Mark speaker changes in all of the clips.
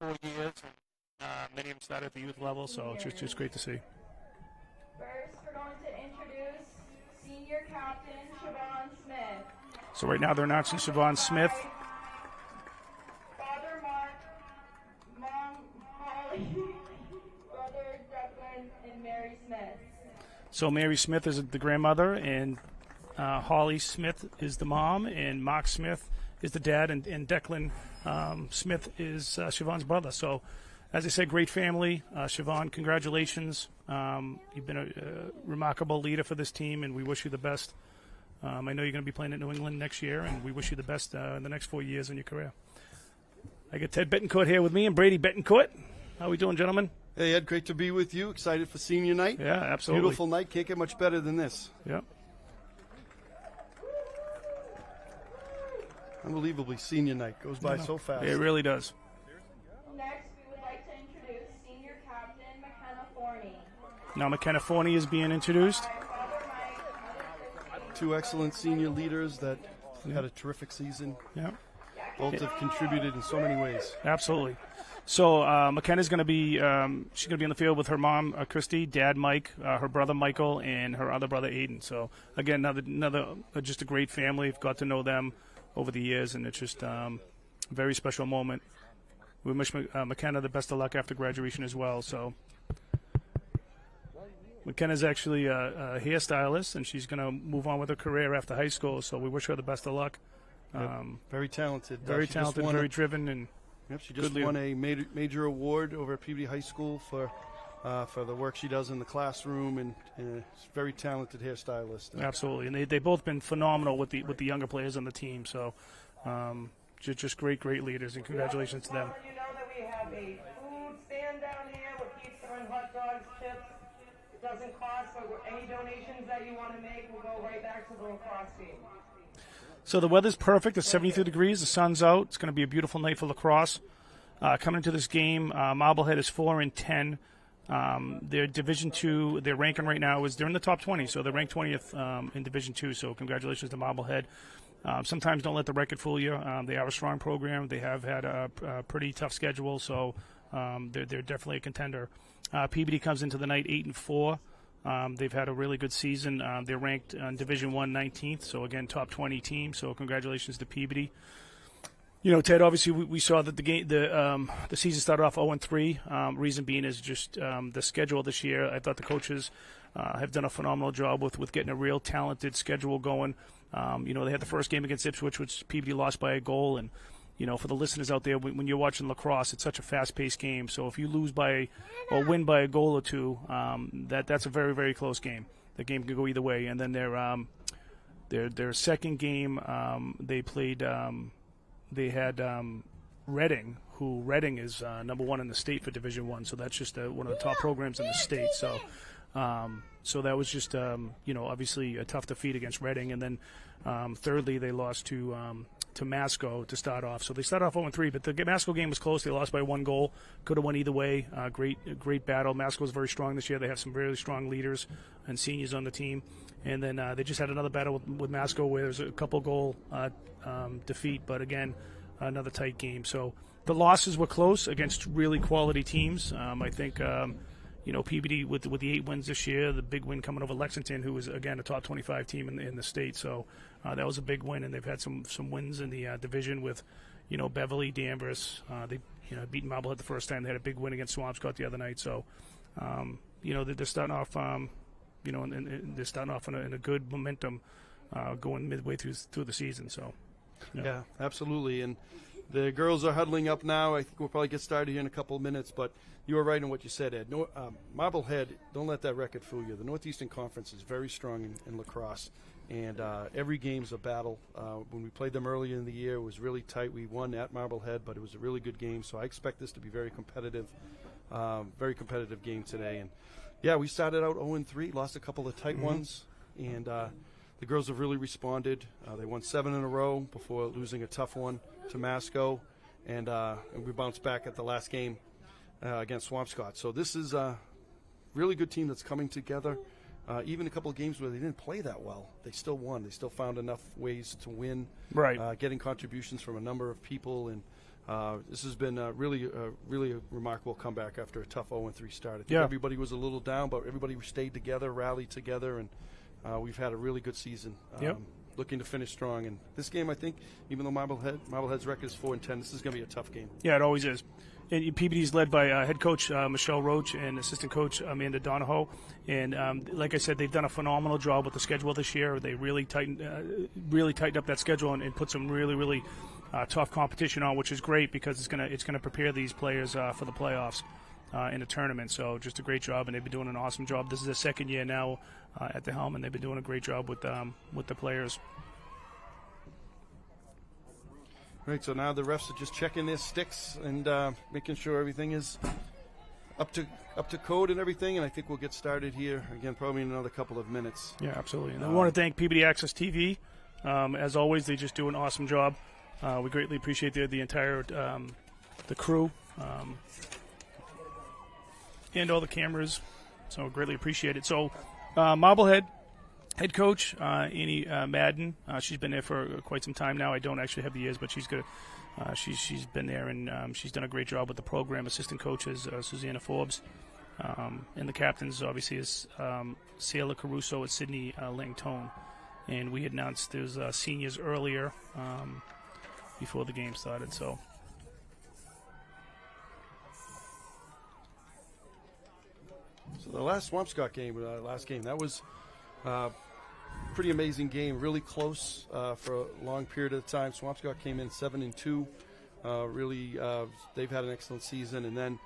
Speaker 1: 4 years. Many of them started at the youth level, so it's just great to see.
Speaker 2: First, we're going to introduce senior captain Siobhan Smith.
Speaker 1: So right now they're announcing Siobhan Smith.
Speaker 2: Father Mark, Mom Holly, brother Declan, and Mary Smith.
Speaker 1: So Mary Smith is the grandmother, and Holly Smith is the mom, and Mark Smith is the dad, and Declan Smith is Siobhan's brother. So, as I said, great family. Siobhan, congratulations. You've been a remarkable leader for this team, and we wish you the best. I know you're going to be playing at New England next year, and we wish you the best in the next 4 years in your career. I got Ted Betancourt here with me, and Brady Betancourt. How are we doing, gentlemen?
Speaker 3: Hey, Ed, great to be with you. Excited for senior night.
Speaker 1: Yeah, absolutely.
Speaker 3: Beautiful night. Can't get much better than this.
Speaker 1: Yeah.
Speaker 3: Unbelievably, senior night goes by so fast.
Speaker 1: It really does.
Speaker 2: Next, we would like to introduce senior captain McKenna Forney.
Speaker 1: Now McKenna Forney is being introduced.
Speaker 2: Father Mike, Mother Christine.
Speaker 3: Two excellent senior leaders that had a terrific season.
Speaker 1: Yeah.
Speaker 3: Both have contributed in so many ways.
Speaker 1: Absolutely. So McKenna's going to be she's going to be on the field with her mom, Christy, dad Mike, her brother Michael, and her other brother Aiden. So again, another just a great family. I've got to know them over the years, and it's just a very special moment. We wish McKenna the best of luck after graduation as well. So McKenna's actually a hairstylist, and she's going to move on with her career after high school. So we wish her the best of luck.
Speaker 3: Very talented.
Speaker 1: Very talented, very driven, and
Speaker 3: yep, she just won a major award over at Peabody High School for the work she does in the classroom, and she's a very talented hairstylist.
Speaker 1: Absolutely, and they've both been phenomenal with the younger players on the team. So just great leaders, and congratulations to them.
Speaker 4: You know that we have a food stand down here with pizza and hot dogs, chips. It doesn't cost, so any donations that you want to make will go right back to the lacrosse team.
Speaker 1: So the weather's perfect. It's 73 degrees. The sun's out. It's going to be a beautiful night for lacrosse. Coming into this game, Marblehead is 4-10. Their Division II, their ranking right now is they're in the top 20, so they're ranked 20th in Division II. So congratulations to Marblehead. Sometimes don't let the record fool you. They are a strong program. They have had a pretty tough schedule, so they're definitely a contender. Peabody comes into the night 8-4. They've had a really good season. They're ranked in Division I 19th, so again, top 20 team. So congratulations to Peabody. You know, Ted, obviously we saw that the season started off 0-3. Reason being is just the schedule this year. I thought the coaches have done a phenomenal job with getting a real talented schedule going. You know, they had the first game against Ipswich, which Peabody lost by a goal, and you know, for the listeners out there, when you're watching lacrosse, it's such a fast-paced game. So if you lose by or win by a goal or two, that's a very, very close game. The game can go either way. And then their second game, they played. They had Reading, who Reading is number 1 in the state for Division I. So that's just one of the top programs in the state. So that was just you know, obviously a tough defeat against Reading. And then thirdly, they lost to Masco to start off. So they started off 0-3, but the Masco game was close. They lost by 1 goal. Could have won either way. Great battle. Masco is very strong this year. They have some really strong leaders and seniors on the team. And then they just had another battle with Masco where there's a couple goal defeat, but again, another tight game. So the losses were close against really quality teams. I think you know, Peabody with the 8 wins this year, the big win coming over Lexington, who was again a top 25 team in the state. So that was a big win, and they've had some wins in the division with, you know, Beverly, Danvers. They beaten Marblehead the first time. They had a big win against Swampscott the other night. So you know, they're starting off you know, and they're starting off in a good momentum going midway through the season. So
Speaker 3: yeah, absolutely. And the girls are huddling up now. I think we'll probably get started here in a couple of minutes, but you were right in what you said, Ed. Marblehead, don't let that record fool you. The Northeastern Conference is very strong in lacrosse, and every game's a battle. When we played them earlier in the year, it was really tight. We won at Marblehead, but it was a really good game, so I expect this to be very competitive game today. And, yeah, we started out 0-3, lost a couple of tight ones, and the girls have really responded. They won 7 in a row before losing a tough one to Masco, and we bounced back at the last game against Swampscott. So this is a really good team that's coming together. Even a couple of games where they didn't play that well, they still won. They still found enough ways to win.
Speaker 1: Right.
Speaker 3: Getting contributions from a number of people, and This has been really a remarkable comeback after a tough 0-3 start. I think
Speaker 1: Yeah.
Speaker 3: everybody was a little down, but everybody stayed together, rallied together, and we've had a really good season.
Speaker 1: Yep.
Speaker 3: Looking to finish strong. And this game, I think, even though Marblehead's record is 4-10, this is going to be a tough game.
Speaker 1: Yeah, it always is. And Peabody is led by head coach Michelle Roach and assistant coach Amanda Donahoe. And like I said, they've done a phenomenal job with the schedule this year. They really tightened up that schedule and put some really tough competition on, which is great because it's gonna prepare these players for the playoffs in the tournament. So just a great job, and they've been doing an awesome job. This is their second year now at the helm, and they've been doing a great job with the players.
Speaker 3: Right, so now the refs are just checking their sticks and making sure everything is up to code and everything, and I think we'll get started here again probably in another couple of minutes.
Speaker 1: Yeah, absolutely. And I want to thank Peabody Access TV. As always, they just do an awesome job. We greatly appreciate the entire the crew and all the cameras. So greatly appreciate it. So Marblehead head coach Annie Madden. She's been there for quite some time now. I don't actually have the years, but she's good. She's been there, and she's done a great job with the program. Assistant coaches Susanna Forbes, and the captains obviously is Sailor Caruso and Sydney Langtone. And we had announced there's seniors earlier before the game started. So
Speaker 3: the last Swampscott game, that was pretty amazing game, really close for a long period of time. Swampscott came in 7-2. They've had an excellent season, and then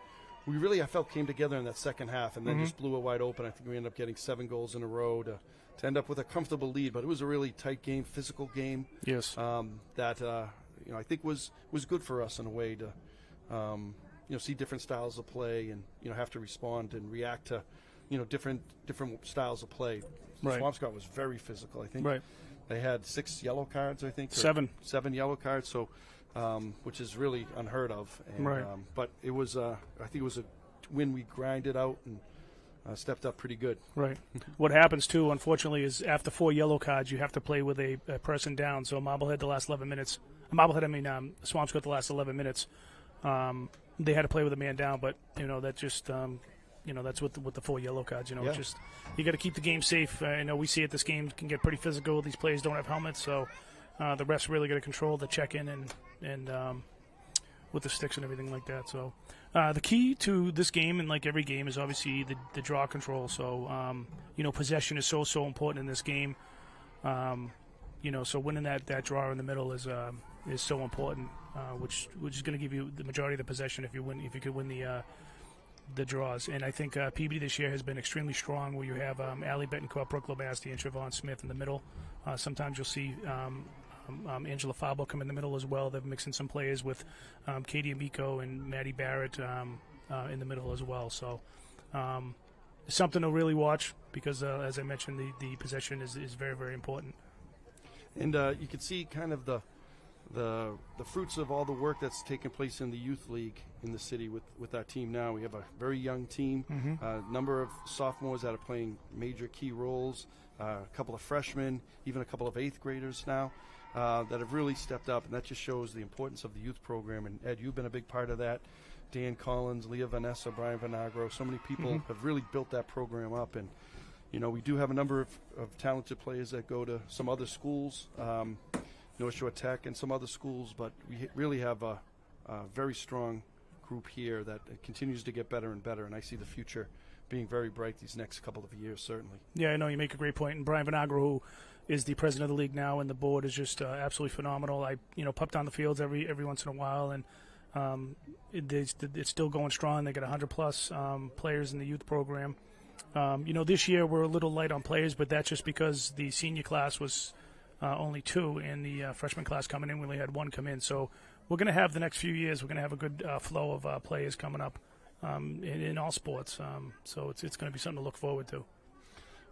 Speaker 3: we really, I felt, came together in that second half, and then just blew it wide open. I think we ended up getting 7 goals in a row to end up with a comfortable lead, but it was a really tight game, physical game.
Speaker 1: yes,
Speaker 3: That I think was good for us in a way to see different styles of play and have to respond and react to different styles of play.
Speaker 1: Right.
Speaker 3: Swampscott was very physical. I think
Speaker 1: right.
Speaker 3: they had 6 yellow cards. I think
Speaker 1: Seven
Speaker 3: yellow cards. So, which is really unheard of. And,
Speaker 1: Right.
Speaker 3: But it was I think it was a win. We grinded out and stepped up pretty good.
Speaker 1: Right. What happens, too, unfortunately, is after 4 yellow cards, you have to play with a person down. So Marblehead the last 11 minutes. Swampscott the last 11 minutes. They had to play with a man down, but, that just, that's with the 4 yellow cards.
Speaker 3: Yeah.
Speaker 1: Just you got to keep the game safe. I know we see it. This game can get pretty physical. These players don't have helmets, so the refs really got to control the check-in and with the sticks and everything like that. So the key to this game, and like every game, is obviously the draw control. So possession is so important in this game. So winning that draw in the middle is so important, which is going to give you the majority of the possession if you could win the draws. And I think Peabody this year has been extremely strong, where you have Allie Betancourt, Brooke Lomasti, and Siobhan Smith in the middle. Sometimes you'll see Angela Fabo come in the middle as well. They're mixing some players with Katie Amico and Maddie Barrett in the middle as well. So it's something to really watch because, as I mentioned, the possession is very, very important.
Speaker 3: And you can see kind of the fruits of all the work that's taken place in the youth league in the city with our team now. We have a very young team, a number of sophomores that are playing major key roles, a couple of freshmen, even a couple of 8th graders now that have really stepped up, and that just shows the importance of the youth program. And Ed, you've been a big part of that. Dan Collins, Leah Vanessa, Brian Vinagro, so many people have really built that program up. And we do have a number of talented players that go to some other schools, North Shore Tech and some other schools, but we really have a very strong group here that continues to get better and better, and I see the future being very bright these next couple of years, certainly. Yeah,
Speaker 1: I know you make a great point. And Brian Vinagro, who is the president of the league now, and the board is just absolutely phenomenal. I pup down the fields every once in a while, and it's still going strong. They got 100-plus players in the youth program. This year we're a little light on players, but that's just because the senior class was only 2, and the freshman class coming in, we only had 1 come in. So we're going to have the next few years, we're going to have a good flow of players coming up in all sports. So it's going to be something to look forward to.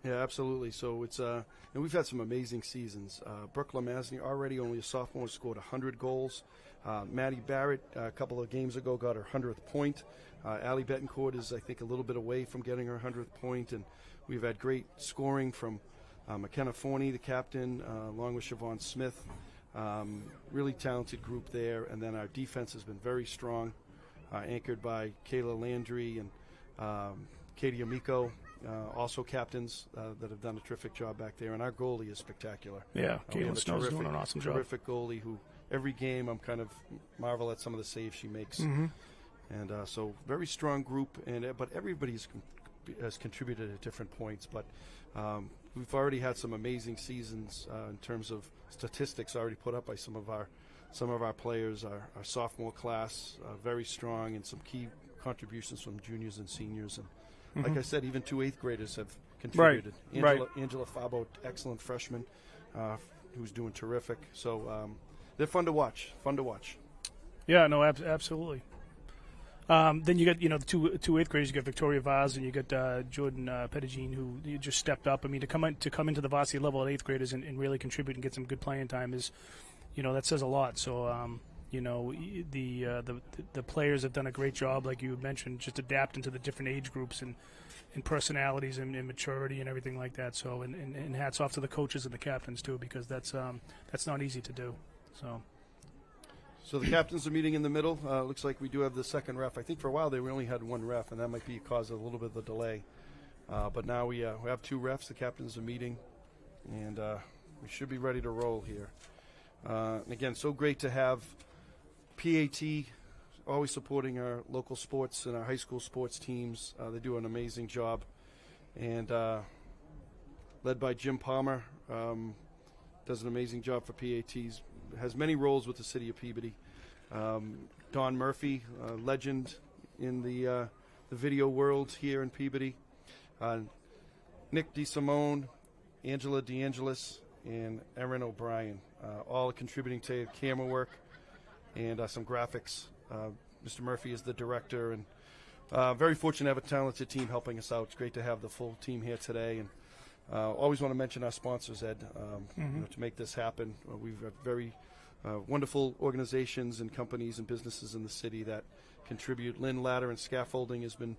Speaker 3: Yeah, absolutely. So it's and we've had some amazing seasons. Brooke Lomasti, already only a sophomore, scored 100 goals. Maddie Barrett, a couple of games ago, got her 100th point. Allie Betancourt is, I think, a little bit away from getting her 100th point, and we've had great scoring from McKenna Forney, the captain, along with Siobhan Smith. Really talented group there. And then our defense has been very strong, anchored by Kayla Landry and Katie Amico, also captains that have done a terrific job back there. And our goalie is spectacular.
Speaker 1: Yeah,
Speaker 3: We have
Speaker 1: Caitlin
Speaker 3: a
Speaker 1: Snow's doing an awesome job.
Speaker 3: terrific goalie who every game I'm kind of marvel at some of the saves she makes.
Speaker 1: Mm-hmm.
Speaker 3: And so very strong group, but everybody has contributed at different points. But we've already had some amazing seasons in terms of statistics already put up by some of our players. Our sophomore class very strong, and some key contributions from juniors and seniors. And like I said, even 2 8th graders have contributed. Angela Fabo, excellent freshman, who's doing terrific. So they're fun to watch.
Speaker 1: Yeah, no, absolutely. Then you got, the two eighth graders. You got Victoria Vaz and you got Jordan Pettigene, who just stepped up. I mean, to come into the varsity level at eighth graders and really contribute and get some good playing time is, that says a lot. So, the players have done a great job, like you mentioned, just adapting to the different age groups and personalities and maturity and everything like that. So, and hats off to the coaches and the captains too, because that's not easy to do.
Speaker 3: So the captains are meeting in the middle. Looks like we do have the second ref. I think for a while we only had one ref, and that might be cause of a little bit of the delay. But now we have 2 refs. The captains are meeting, and we should be ready to roll here. And again, so great to have PAT always supporting our local sports and our high school sports teams. They do an amazing job. And led by Jim Palmer, does an amazing job for PATs. Has many roles with the city of Peabody. Don Murphy, legend in the video world here in Peabody. Nick DeSimone, Angela DeAngelis, and Erin O'Brien, all contributing to camera work and some graphics. Mr. Murphy is the director, and very fortunate to have a talented team helping us out. It's great to have the full team here today. And always want to mention our sponsors, Ed, to make this happen. We've got very wonderful organizations and companies and businesses in the city that contribute. Lynn Ladder and Scaffolding has been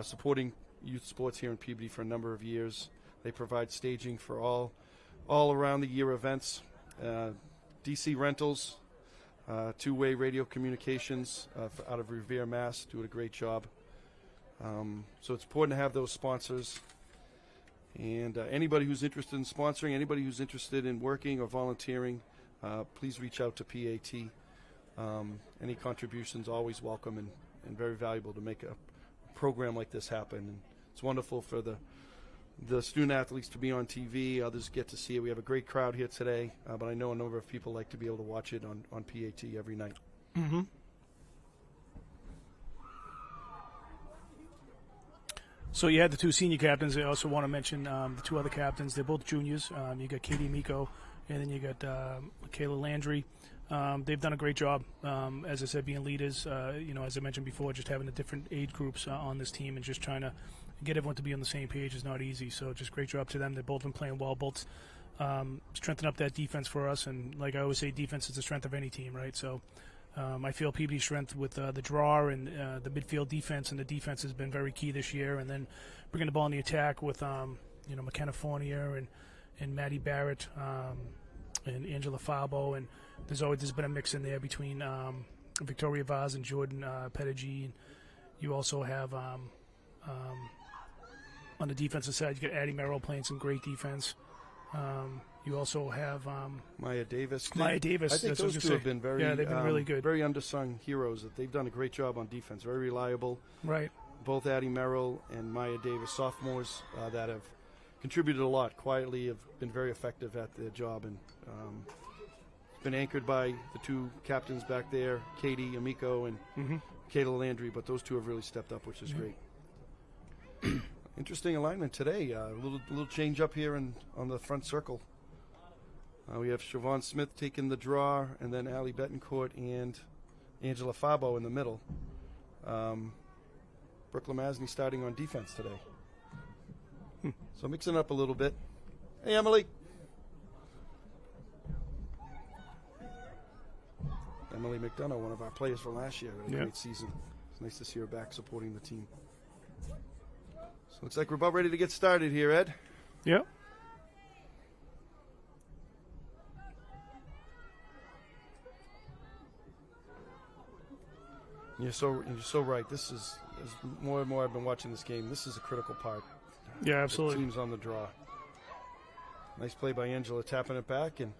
Speaker 3: supporting youth sports here in Peabody for a number of years. They provide staging for all around the year events. DC Rentals, two-way radio communications out of Revere, Mass, doing a great job. So it's important to have those sponsors. And anybody who's interested in sponsoring, anybody who's interested in working or volunteering, please reach out to PAT. Any contributions always welcome and very valuable to make a program like this happen. And it's wonderful for the student athletes to be on TV. Others get to see it. We have a great crowd here today, but I know a number of people like to be able to watch it on PAT every night.
Speaker 1: Mm-hmm. So you had the 2 senior captains. I also want to mention the 2 other captains. They're both juniors. You got Katie Miko, and then you got Kayla Landry. They've done a great job, as I said, being leaders. As I mentioned before, just having the different age groups on this team and just trying to get everyone to be on the same page is not easy. So just great job to them. They've both been playing well. Both strengthen up that defense for us. And like I always say, defense is the strength of any team, right? So I feel Peabody's strength with the draw and the midfield defense, and the defense has been very key this year. And then bringing the ball in the attack with McKenna Fournier and Maddie Barrett and Angela Fabo, and there's been a mix in there between Victoria Vaz and Jordan Pettigene. You also have on the defensive side, you got Addie Merrill playing some great defense. You also have
Speaker 3: Maya Davis.
Speaker 1: I think
Speaker 3: those 2 have been
Speaker 1: they've been really good.
Speaker 3: Very undersung heroes. That they've done a great job on defense. Very reliable.
Speaker 1: Right.
Speaker 3: Both Addie Merrill and Maya Davis, sophomores that have contributed a lot quietly, have been very effective at their job, and been anchored by the 2 captains back there, Katie Amico and Kayla Landry. But those 2 have really stepped up, which is great. Interesting alignment today. A little change up here on the front circle. We have Siobhan Smith taking the draw, and then Allie Betancourt and Angela Fabo in the middle. Brooke Lamasney starting on defense today. So mixing it up a little bit. Hey, Emily. Emily McDonough, one of our players from last year. Had a great season. It's nice to see her back supporting the team. So looks like we're about ready to get started here, Ed.
Speaker 1: Yeah.
Speaker 3: You're so right. This is, as more and more I've been watching this game, this is a critical part.
Speaker 1: Yeah, absolutely.
Speaker 3: The team's on the draw. Nice play by Angela, tapping it back, and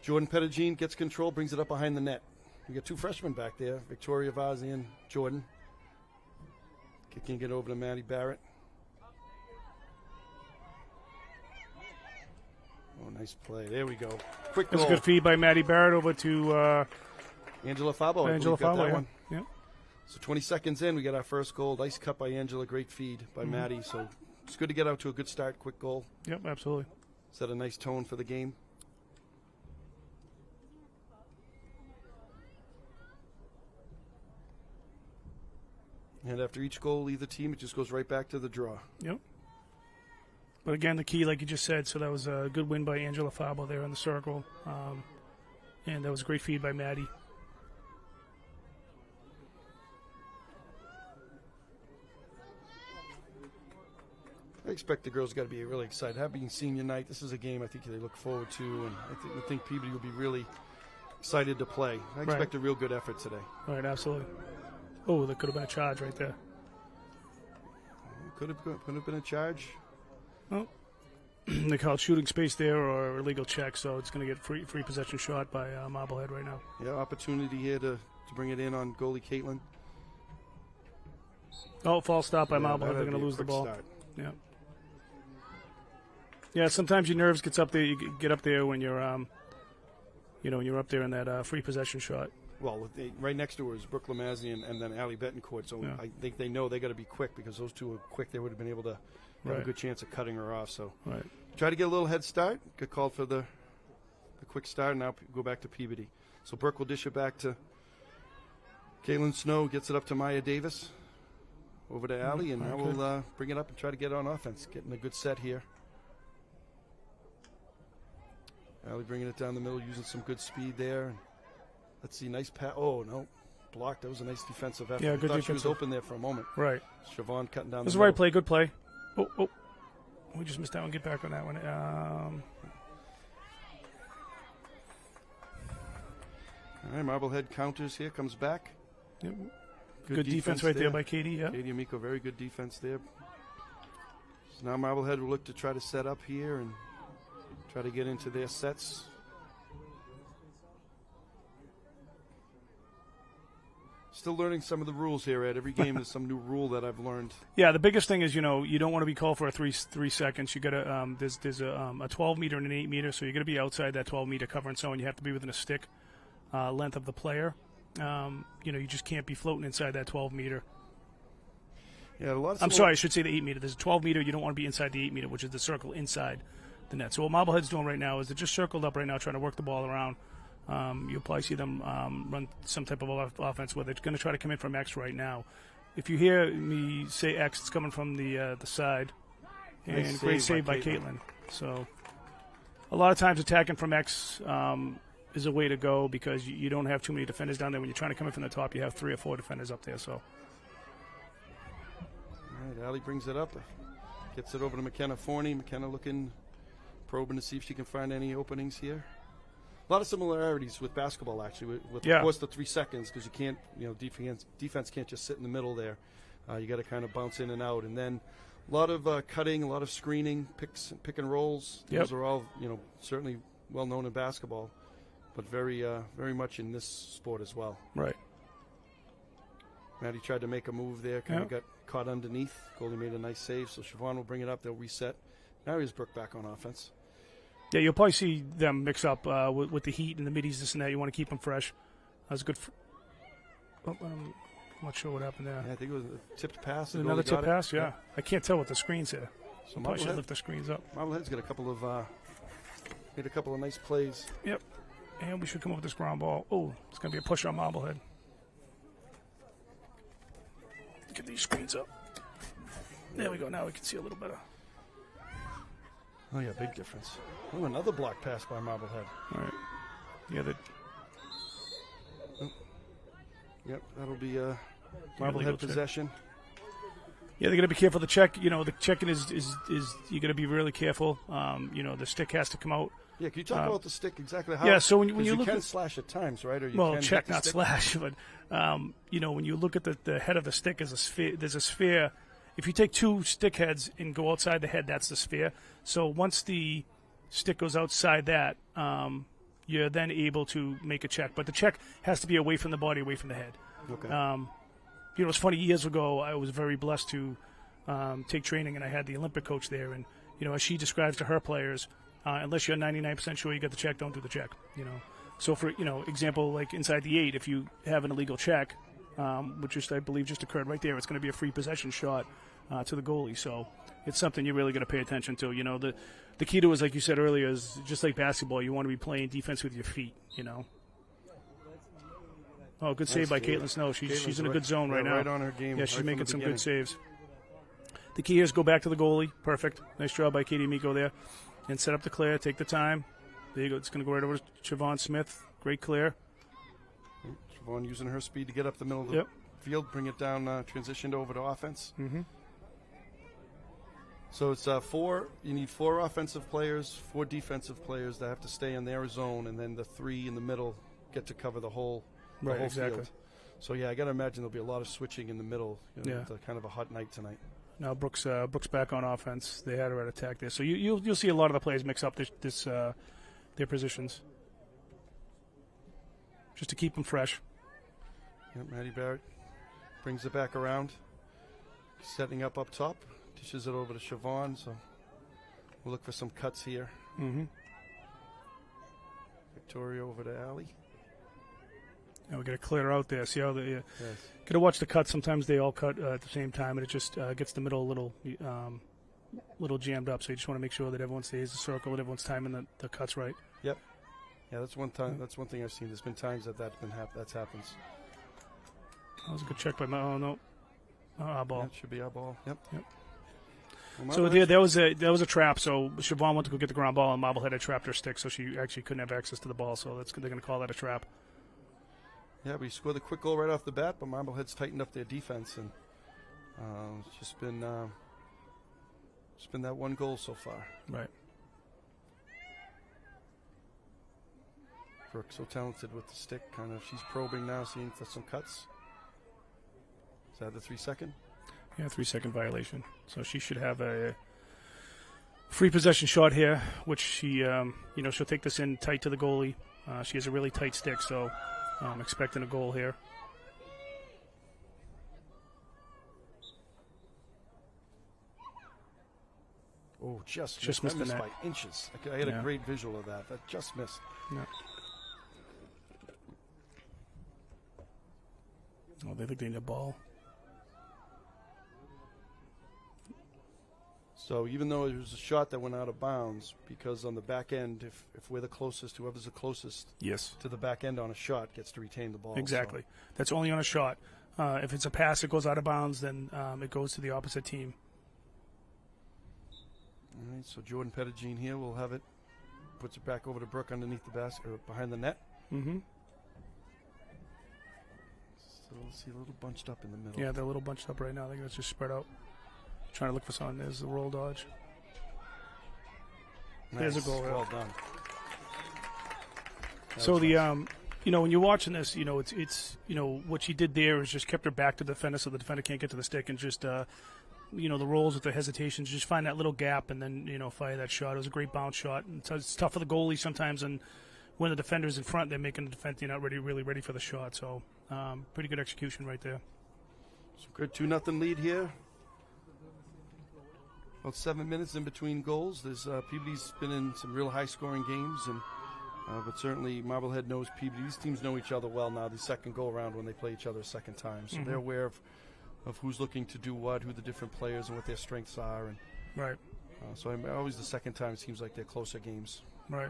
Speaker 3: Jordan Pettigene gets control, brings it up behind the net. We got two freshmen back there, Victoria Vaz and Jordan. Kicking it over to Maddie Barrett. Oh, nice play. There we go. Quick goal.
Speaker 1: That's a good feed by Maddie Barrett over to
Speaker 3: Angela Fabo.
Speaker 1: Angela
Speaker 3: got that
Speaker 1: Fabo.
Speaker 3: one.
Speaker 1: Yeah.
Speaker 3: So 20 seconds in, we got our first goal. Nice cut by Angela. Great feed by Maddie. So it's good to get out to a good start. Quick goal.
Speaker 1: Yep, absolutely.
Speaker 3: Set a nice tone for the game. And after each goal, either team, it just goes right back to the draw.
Speaker 1: Yep. But again, the key, like you just said, so that was a good win by Angela Fabo there in the circle. And that was a great feed by Maddie.
Speaker 3: I expect the girls got to be really excited. Having senior night, this is a game I think they look forward to, and I think Peabody will be really excited to play. I expect a real good effort today.
Speaker 1: Right, absolutely. Oh, that could have been a charge right there.
Speaker 3: Could have been a charge.
Speaker 1: Well, they call it shooting space there or illegal check, so it's going to get free possession shot by Marblehead right now.
Speaker 3: Yeah, opportunity here to bring it in on goalie Caitlin.
Speaker 1: Oh, false stop by Marblehead. They're going to lose the ball.
Speaker 3: Start.
Speaker 1: Yeah. Yeah, sometimes your nerves gets up there. You get up there when you're, when you're up there in that free possession shot.
Speaker 3: Well, right next to her is Brooke Lamazian and then Allie Betancourt, so
Speaker 1: Yeah.
Speaker 3: I think they know they got to be quick because those two are quick. They would have been able to have a good chance of cutting her off. So try to get a little head start. Get called for the quick start, and now go back to Peabody. So Brooke will dish it back to Caitlin Snow, gets it up to Maya Davis, over to Allie, and now we'll bring it up and try to get on offense. Getting a good set here. Allie bringing it down the middle, using some good speed there. Let's see, nice pass. Oh, no. Blocked. That was a nice defensive effort.
Speaker 1: Yeah, good
Speaker 3: I thought she was
Speaker 1: defensive.
Speaker 3: open there for a moment.
Speaker 1: Right.
Speaker 3: Siobhan cutting down
Speaker 1: This is
Speaker 3: the
Speaker 1: the right
Speaker 3: middle.
Speaker 1: play. Good play. Oh. We just missed that one. Get back on that one.
Speaker 3: All right, Marblehead counters here. Comes back.
Speaker 1: Yep. Good defense right there by Katie. Yeah.
Speaker 3: Katie Amico, very good defense there. So now Marblehead will look to try to set up here and try to get into their sets. Still learning some of the rules here, Ed. Every game there's some new rule that I've learned.
Speaker 1: Yeah, the biggest thing is, you don't want to be called for a three seconds. You got to there's a 12 meter and an 8 meter, so you're going to be outside that 12 meter covering zone. You have to be within a stick length of the player. You just can't be floating inside that 12 meter.
Speaker 3: Yeah,
Speaker 1: I'm sorry, I should say the 8 meter. There's a 12 meter. You don't want to be inside the 8 meter, which is the circle inside the net. So what Marblehead's doing right now is they're just circled up right now, trying to work the ball around. You'll probably see them run some type of offense where they're going to try to come in from X right now. If you hear me say X, it's coming from the side. And
Speaker 3: Nice
Speaker 1: great save by Caitlin. So a lot of times attacking from X is a way to go because you don't have too many defenders down there. When you're trying to come in from the top, you have 3 or 4 defenders up there. So.
Speaker 3: All right, Allie brings it up. Gets it over to McKenna Forney. McKenna looking, probing to see if she can find any openings here. A lot of similarities with basketball, actually, with of course the 3 seconds, because you can't, defense can't just sit in the middle there. You got to kind of bounce in and out, and then a lot of cutting, a lot of screening, pick and rolls. Those are all, certainly well known in basketball, but very much in this sport as well.
Speaker 1: Right.
Speaker 3: Maddie tried to make a move there, kind of got caught underneath. Goalie made a nice save, so Siobhan will bring it up. They'll reset. Now here's Brooke back on offense.
Speaker 1: Yeah, you'll probably see them mix up with the heat and the middies, this and that. You want to keep them fresh. That's good. I'm not sure what happened there.
Speaker 3: Yeah, I think it was a tipped pass.
Speaker 1: Another tip pass, yeah. I can't tell what the screen's here.
Speaker 3: So
Speaker 1: probably should lift the screens up.
Speaker 3: Marblehead's got made a couple of nice plays.
Speaker 1: Yep. And we should come up with this ground ball. Oh, it's going to be a push on Marblehead. Get these screens up. There we go. Now we can see a little better.
Speaker 3: Oh, yeah, big difference. Oh, another block pass by Marblehead.
Speaker 1: All right. Yeah,
Speaker 3: Yep, that'll be Marblehead possession.
Speaker 1: Yeah, they're going to be careful. The check, the checking is you got to be really careful. The stick has to come out.
Speaker 3: Yeah, can you talk about the stick exactly? How?
Speaker 1: Yeah, so when you
Speaker 3: you
Speaker 1: look
Speaker 3: can
Speaker 1: at
Speaker 3: slash at times, right? Or you
Speaker 1: well,
Speaker 3: can
Speaker 1: check,
Speaker 3: hit the
Speaker 1: not
Speaker 3: stick.
Speaker 1: slash, but when you look at the head of the stick as a sphere, there's a sphere. If you take two stick heads and go outside the head, that's the sphere. So once the stick goes outside that, you're then able to make a check. But the check has to be away from the body, away from the head.
Speaker 3: Okay.
Speaker 1: It's funny. Years ago, I was very blessed to take training, and I had the Olympic coach there. And as she describes to her players, unless you're 99% sure you got the check, don't do the check. So for example, like inside the 8, if you have an illegal check, which I believe just occurred right there, it's going to be a free possession shot to the goalie. So it's something you're really going to pay attention to. The key to it, like you said earlier, is just like basketball. You want to be playing defense with your feet. Oh, good save by Caitlin Snow. She's in a good zone right now.
Speaker 3: Right on her game.
Speaker 1: Yeah, she's
Speaker 3: right
Speaker 1: making
Speaker 3: from the
Speaker 1: some
Speaker 3: beginning.
Speaker 1: good saves. The key here is go back to the goalie. Perfect. Nice job by Katie Miko there. And set up the clear. Take the time. There you go. It's going to go right over to Siobhan Smith. Great clear.
Speaker 3: Siobhan using her speed to get up the middle of the field, bring it down, transitioned over to offense.
Speaker 1: Mm-hmm.
Speaker 3: So it's four. You need 4 offensive players, 4 defensive players that have to stay in their zone, and then the 3 in the middle get to cover the whole
Speaker 1: Exactly.
Speaker 3: field. So I got to imagine there'll be a lot of switching in the middle.
Speaker 1: Yeah.
Speaker 3: It's kind of a hot night tonight.
Speaker 1: Now Brooks back on offense. They had her at attack there, so you'll see a lot of the players mix up their positions, just to keep them fresh.
Speaker 3: Yep, Maddie Barrett brings it back around, setting up top, dishes it over to Siobhan. So we'll look for some cuts here.
Speaker 1: Mm-hmm.
Speaker 3: Victoria over to Allie.
Speaker 1: And we got to clear out there. See how the
Speaker 3: Yes.
Speaker 1: got to watch the cuts. Sometimes they all cut at the same time, and it just gets the middle a little jammed up. So you just want to make sure that everyone stays in the circle and everyone's timing the cuts right.
Speaker 3: Yep. Yeah, that's one time. That's one thing I've seen. There's been times that that's happens.
Speaker 1: That was a good check by my. Oh no, our ball.
Speaker 3: Yeah, it should be our ball. Yep. Well,
Speaker 1: So there was a trap. So Siobhan went to go get the ground ball, and Marblehead had trapped her stick, so she actually couldn't have access to the ball. So they're going to call that a trap.
Speaker 3: Yeah, we scored the quick goal right off the bat, but Marblehead's tightened up their defense, and it's just been that one goal so far.
Speaker 1: Right.
Speaker 3: Brooke so talented with the stick. Kind of, she's probing now, seeing for some cuts. Is that the 3-second?
Speaker 1: Yeah, 3-second violation. So she should have a free possession shot here, which she, she'll take this in tight to the goalie. She has a really tight stick, so I'm expecting a goal here.
Speaker 3: Oh, just
Speaker 1: missed
Speaker 3: missed
Speaker 1: the net.
Speaker 3: by inches. I had
Speaker 1: Yeah.
Speaker 3: a great visual of that. That just missed.
Speaker 1: Yeah. Oh, they think they need a ball.
Speaker 3: So even though it was a shot that went out of bounds, because on the back end, if we're the closest, whoever's the closest
Speaker 1: Yes.
Speaker 3: to the back end on a shot gets to retain the ball.
Speaker 1: Exactly. That's only on a shot. If it's a pass that goes out of bounds, then it goes to the opposite team.
Speaker 3: All right, so Jordan Pettigene here will have it. Puts it back over to Brooke underneath the basket, or behind the net.
Speaker 1: Mm-hmm.
Speaker 3: So we'll see a little bunched up in the middle.
Speaker 1: Yeah, they're a little bunched up right now. They're just spread out. Trying to look for something. There's the roll dodge. There's a goal.
Speaker 3: Well done.
Speaker 1: So when you're watching this, it's what she did there is just kept her back to the defender, so the defender can't get to the stick, and just the rolls with the hesitations, just find that little gap and then fire that shot. It was a great bounce shot. And so it's tough for the goalie sometimes, and when the defender's in front, they're making the defense not really ready for the shot. So pretty good execution right there.
Speaker 3: So good 2-0 lead here. About 7 minutes in between goals. There's Peabody's been in some real high-scoring games, and but certainly Marblehead knows Peabody. These teams know each other well now. The second go-around when they play each other a second time, so they're aware of who's looking to do what, who the different players and what their strengths are, and
Speaker 1: Right.
Speaker 3: so always the second time it seems like they're closer games.
Speaker 1: Right.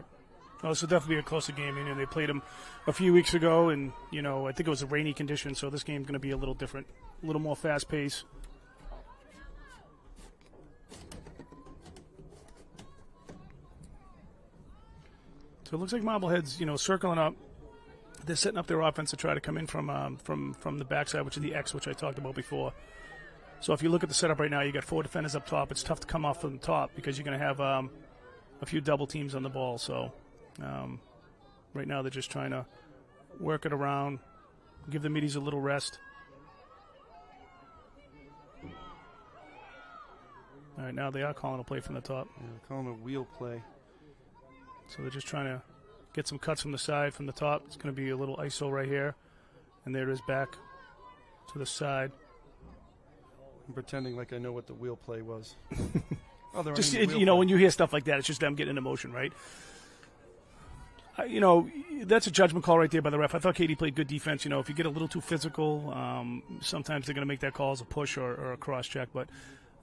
Speaker 1: Oh, this will definitely be a closer game. They played them a few weeks ago, and I think it was a rainy condition, so this game's going to be a little different, a little more fast-paced. So it looks like Marblehead's, circling up. They're setting up their offense to try to come in from the backside, which is the X, which I talked about before. So if you look at the setup right now, you got 4 defenders up top. It's tough to come off from the top because you're going to have a few double teams on the ball. So right now they're just trying to work it around, give the middies a little rest. All right, now they are calling a play from the top.
Speaker 3: Yeah, they're calling a wheel play.
Speaker 1: So they're just trying to get some cuts from the side, from the top. It's going to be a little ISO right here. And there it is back to the side.
Speaker 3: I'm pretending like I know what the wheel play was.
Speaker 1: Just, you know, when you hear stuff like that, it's just them getting into motion, right? You know, that's a judgment call right there by the ref. I thought Katie played good defense. You know, if you get a little too physical, sometimes they're going to make that call as a push or a cross check. But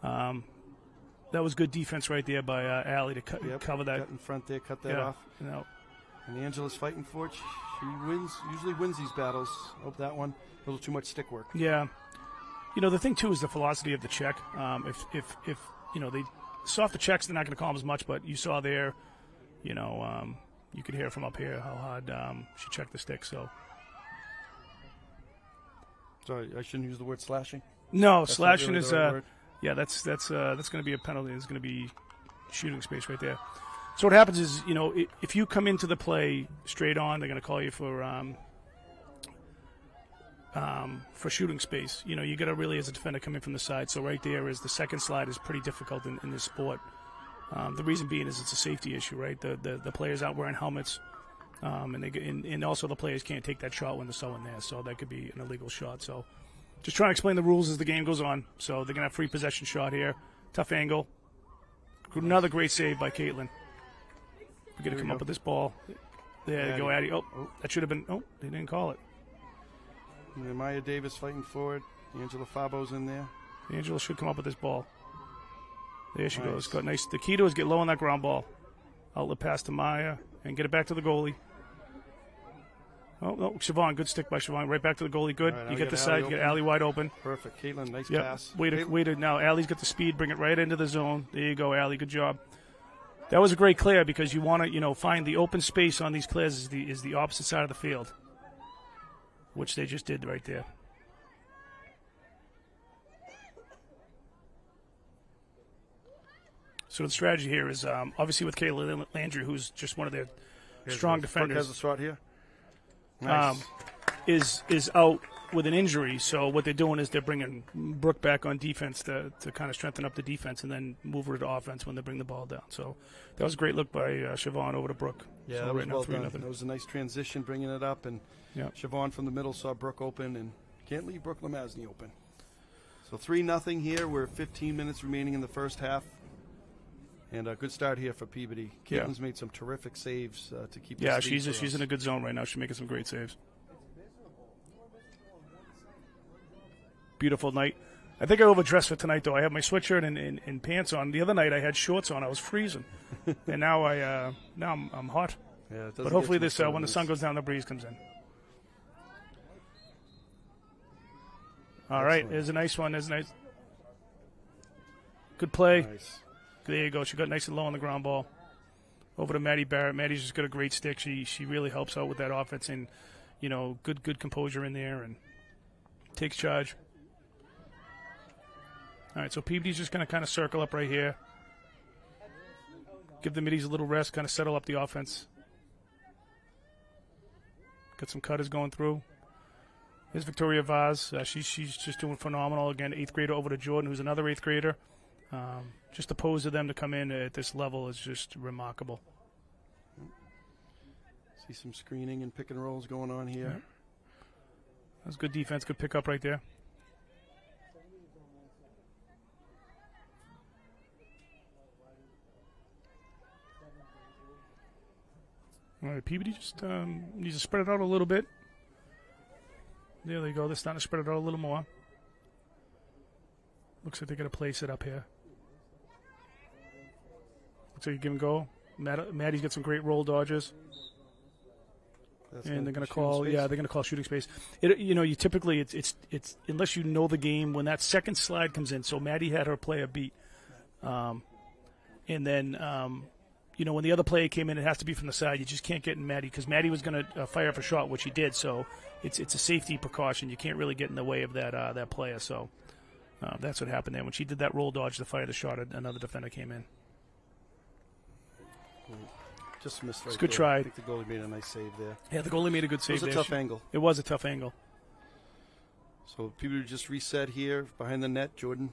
Speaker 1: that was good defense right there by Allie to cover that.
Speaker 3: Cut in front there, cut that off.
Speaker 1: You know.
Speaker 3: And Angela's fighting for it. She usually wins these battles. Hope that one, a little too much stick work.
Speaker 1: Yeah. You know, the thing, too, is the velocity of the check. If you know, they softer checks, they're not going to call them as much. But you saw there, you know, you could hear from up here how hard she checked the stick. So
Speaker 3: Sorry, I shouldn't use the word slashing.
Speaker 1: No,
Speaker 3: That's
Speaker 1: slashing
Speaker 3: really
Speaker 1: is yeah, that's going to be a penalty. There's going to be shooting space right there. So what happens is, you know, if you come into the play straight on, they're going to call you for shooting space. You know, you got to really, as a defender, come in from the side. So right there is the second slide is pretty difficult in this sport. The reason being is it's a safety issue, right? The players aren't wearing helmets, and also the players can't take that shot when there's someone there. So that could be an illegal shot. So just trying to explain the rules as the game goes on. So they're going to have free possession shot here. Tough angle. Another great save by Caitlin. We're going to come up with this ball. There you go, Addie. Oh, that should have been. Oh, they didn't call it.
Speaker 3: And then Maya Davis fighting forward. Angela Fabo's in there.
Speaker 1: Angela should come up with this ball. There she goes. Got nice. The key to is get low on that ground ball. Outlet pass to Maya and get it back to the goalie. Oh, no, Siobhan. Good stick by Siobhan. Right back to the goalie. Good.
Speaker 3: Right,
Speaker 1: you get the side. You get Allie wide open.
Speaker 3: Perfect. Caitlin, nice
Speaker 1: Yep.
Speaker 3: pass.
Speaker 1: Way to now. Allie's got the speed. Bring it right into the zone. There you go, Allie. Good job. That was a great clear because you want to, you know, find the open space on these clears is the opposite side of the field, which they just did right there. So the strategy here is obviously with Kayla Landry, who's just one of their strong defenders.
Speaker 3: Brooke has a shot here. Nice.
Speaker 1: Is out with an injury. So what they're doing is they're bringing Brooke back on defense to kind of strengthen up the defense and then move her to offense when they bring the ball down. So that was a great look by Siobhan over to Brooke.
Speaker 3: Yeah,
Speaker 1: so
Speaker 3: that was
Speaker 1: right now,
Speaker 3: well
Speaker 1: 3-0.
Speaker 3: done. That was a nice transition, bringing it up. And Siobhan from the middle saw Brooke open, and can't leave Brooke Lemazny open. So 3-0 here. We're 15 minutes remaining in the first half. And a good start here for Peabody. Caitlin's made some terrific saves to keep.
Speaker 1: Yeah, she's in a good zone right now. She's making some great saves. Beautiful night. I think I overdressed for tonight, though. I have my sweatshirt and pants on. The other night I had shorts on. I was freezing, and now I'm hot.
Speaker 3: Yeah,
Speaker 1: but hopefully this when the sun goes down, the breeze comes in. All right, there's a nice one. There's a nice, good play.
Speaker 3: Nice.
Speaker 1: There you go. She got nice and low on the ground ball. Over to Maddie Barrett. Maddie's just got a great stick. She really helps out with that offense, and you know, good composure in there and takes charge. All right, so Peabody's just going to kind of circle up right here. Give the middies a little rest, kind of settle up the offense. Got some cutters going through. Here's Victoria Vaz. She's just doing phenomenal. Again, 8th grader over to Jordan, who's another 8th grader. Just the pose of them to come in at this level is just remarkable.
Speaker 3: See some screening and pick and rolls going on here.
Speaker 1: Yeah. That's good defense, good pickup right there. All right, Peabody just needs to spread it out a little bit. There they go. They're starting to spread it out a little more. Looks like they're going to place it up here. Looks like you give and go. Maddie's got some great roll dodges. And they're going to call, they're going to call shooting space. You typically it's unless you know the game when that second slide comes in. So Maddie had her player beat, and then when the other player came in, it has to be from the side. You just can't get in Maddie because Maddie was going to fire up a shot, which he did. So it's a safety precaution. You can't really get in the way of that player. So That's what happened there. When she did that roll dodge to fire the shot, another defender came in.
Speaker 3: Just missed right
Speaker 1: It's a good
Speaker 3: there.
Speaker 1: try.
Speaker 3: I think the goalie made a nice save there.
Speaker 1: Yeah, the goalie made a good
Speaker 3: It
Speaker 1: save
Speaker 3: was a
Speaker 1: there.
Speaker 3: tough angle.
Speaker 1: It was a tough angle.
Speaker 3: So people just reset here behind the net. Jordan.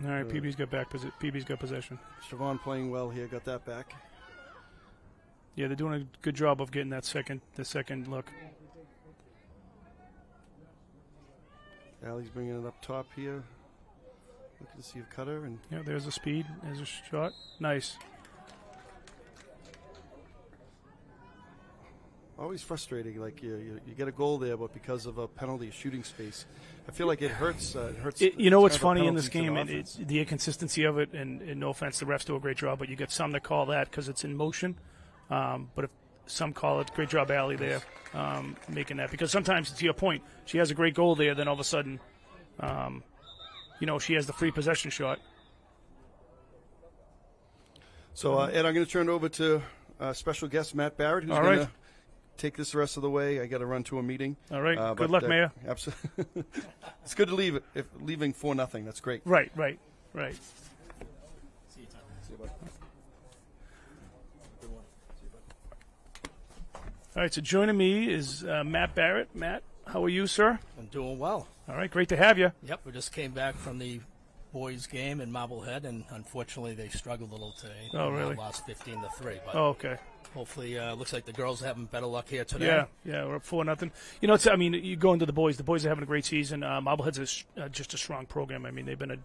Speaker 1: All right, PB's got possession.
Speaker 3: Siobhan playing well here. Got that back.
Speaker 1: Yeah, they're doing a good job of getting the second look.
Speaker 3: Allie's bringing it up top here. Looking to see a cutter. And
Speaker 1: Yeah, there's a speed. There's a shot. Nice.
Speaker 3: always frustrating. Like you get a goal there, but because of a penalty, shooting space, I feel like it hurts.
Speaker 1: You know what's
Speaker 3: it's kind of a
Speaker 1: funny in this
Speaker 3: penalty to
Speaker 1: game?
Speaker 3: the
Speaker 1: And
Speaker 3: offense.
Speaker 1: it's the inconsistency of it. And no offense, the refs do a great job, but you get some that call that because it's in motion. But if some call it, great job, Allie, there, making that. Because sometimes, to your point, she has a great goal there, then all of a sudden, she has the free possession shot.
Speaker 3: So, Ed, I'm going to turn it over to special guest Matt Barrett, who's
Speaker 1: All
Speaker 3: going
Speaker 1: right.
Speaker 3: to take this the rest of the way. I got to run to a meeting.
Speaker 1: All right. Good luck, Mayor.
Speaker 3: Absolutely. It's good to leave if leaving 4-0. That's great.
Speaker 1: Right.
Speaker 3: See you, bud.
Speaker 1: All right, so joining me is Matt Barrett. Matt, how are you, sir?
Speaker 5: I'm doing well.
Speaker 1: All right, great to have you.
Speaker 5: Yep, we just came back from the boys' game in Marblehead, and unfortunately they struggled a little today.
Speaker 1: Oh, really?
Speaker 5: Lost 15-3. But
Speaker 1: Oh, okay.
Speaker 5: hopefully, looks like the girls are having better luck here today.
Speaker 1: Yeah, we're up 4-0. You go into the boys. The boys are having a great season. Marblehead's just a strong program. I mean, they've been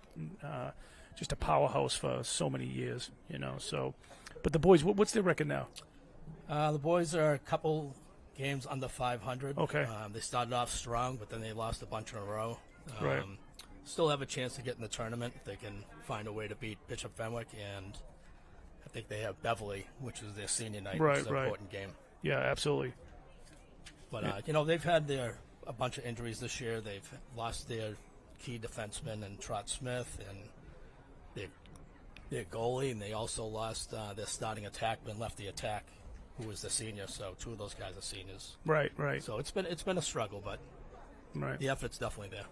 Speaker 1: just a powerhouse for so many years. So, but the boys, what's their record now?
Speaker 5: The boys are a couple games under 500.
Speaker 1: Okay.
Speaker 5: They started off strong, but then they lost a bunch in a row.
Speaker 1: Right.
Speaker 5: Still have a chance to get in the tournament if they can find a way to beat Bishop Fenwick, and I think they have Beverly, which is their senior night, which is an important game.
Speaker 1: Yeah, absolutely.
Speaker 5: But they've had a bunch of injuries this year. They've lost their key defenseman and Trot Smith and their goalie, and they also lost their starting attackman, lefty attack, who was the senior. So two of those guys are seniors.
Speaker 1: Right.
Speaker 5: So it's been a struggle, but
Speaker 1: Right.
Speaker 5: the effort's definitely there.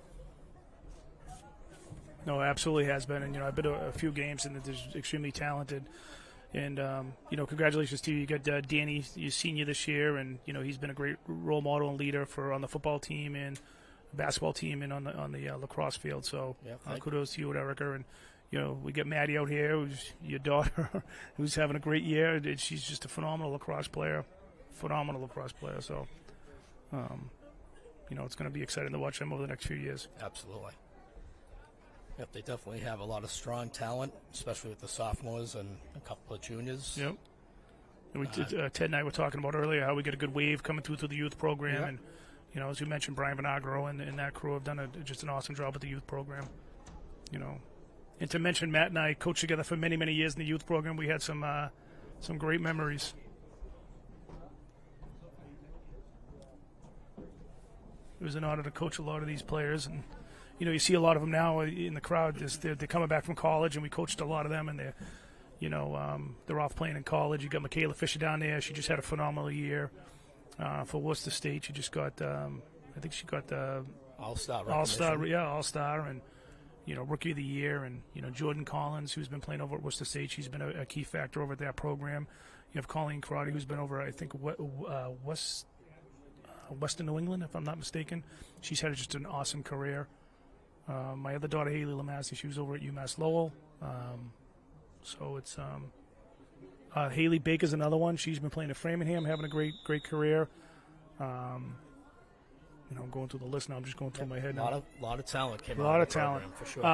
Speaker 1: No, it absolutely has been. And, I've been to a few games, and they're extremely talented. And, congratulations to you. You got Danny, your senior this year, and, he's been a great role model and leader on the football team and basketball team and on the lacrosse field. So kudos to you and Erica. And, we got Maddie out here, who's your daughter, who's having a great year. And she's just a phenomenal lacrosse player. So, it's going to be exciting to watch them over the next few years.
Speaker 5: Absolutely. Yep, they definitely have a lot of strong talent, especially with the sophomores and a couple of juniors.
Speaker 1: Yep. And Ted and I were talking about earlier how we get a good wave coming through the youth program.
Speaker 5: Yep.
Speaker 1: And, as you mentioned, Brian Vinagro and that crew have done just an awesome job with the youth program. And to mention, Matt and I coached together for many, many years in the youth program. We had some great memories. It was an honor to coach a lot of these players. And, you see a lot of them now in the crowd. They're coming back from college, and we coached a lot of them, and they're off playing in college. You got Michaela Fisher down there. She just had a phenomenal year for Worcester State. She just got, I think she got the
Speaker 5: All-Star,
Speaker 1: and Rookie of the Year, and Jordan Collins, who's been playing over at Worcester State. She's been a key factor over at that program. You have Colleen Karate, who's been over, I think, Western New England, if I'm not mistaken. She's had just an awesome career. My other daughter, Haley Lamassi, she was over at UMass Lowell. So it's Haley Baker's another one. She's been playing at Framingham, having a great career. I'm going through the list now. I'm just going through my head now.
Speaker 5: A lot of talent came out.
Speaker 1: A lot
Speaker 5: of
Speaker 1: of
Speaker 5: the
Speaker 1: talent.
Speaker 5: program, for sure.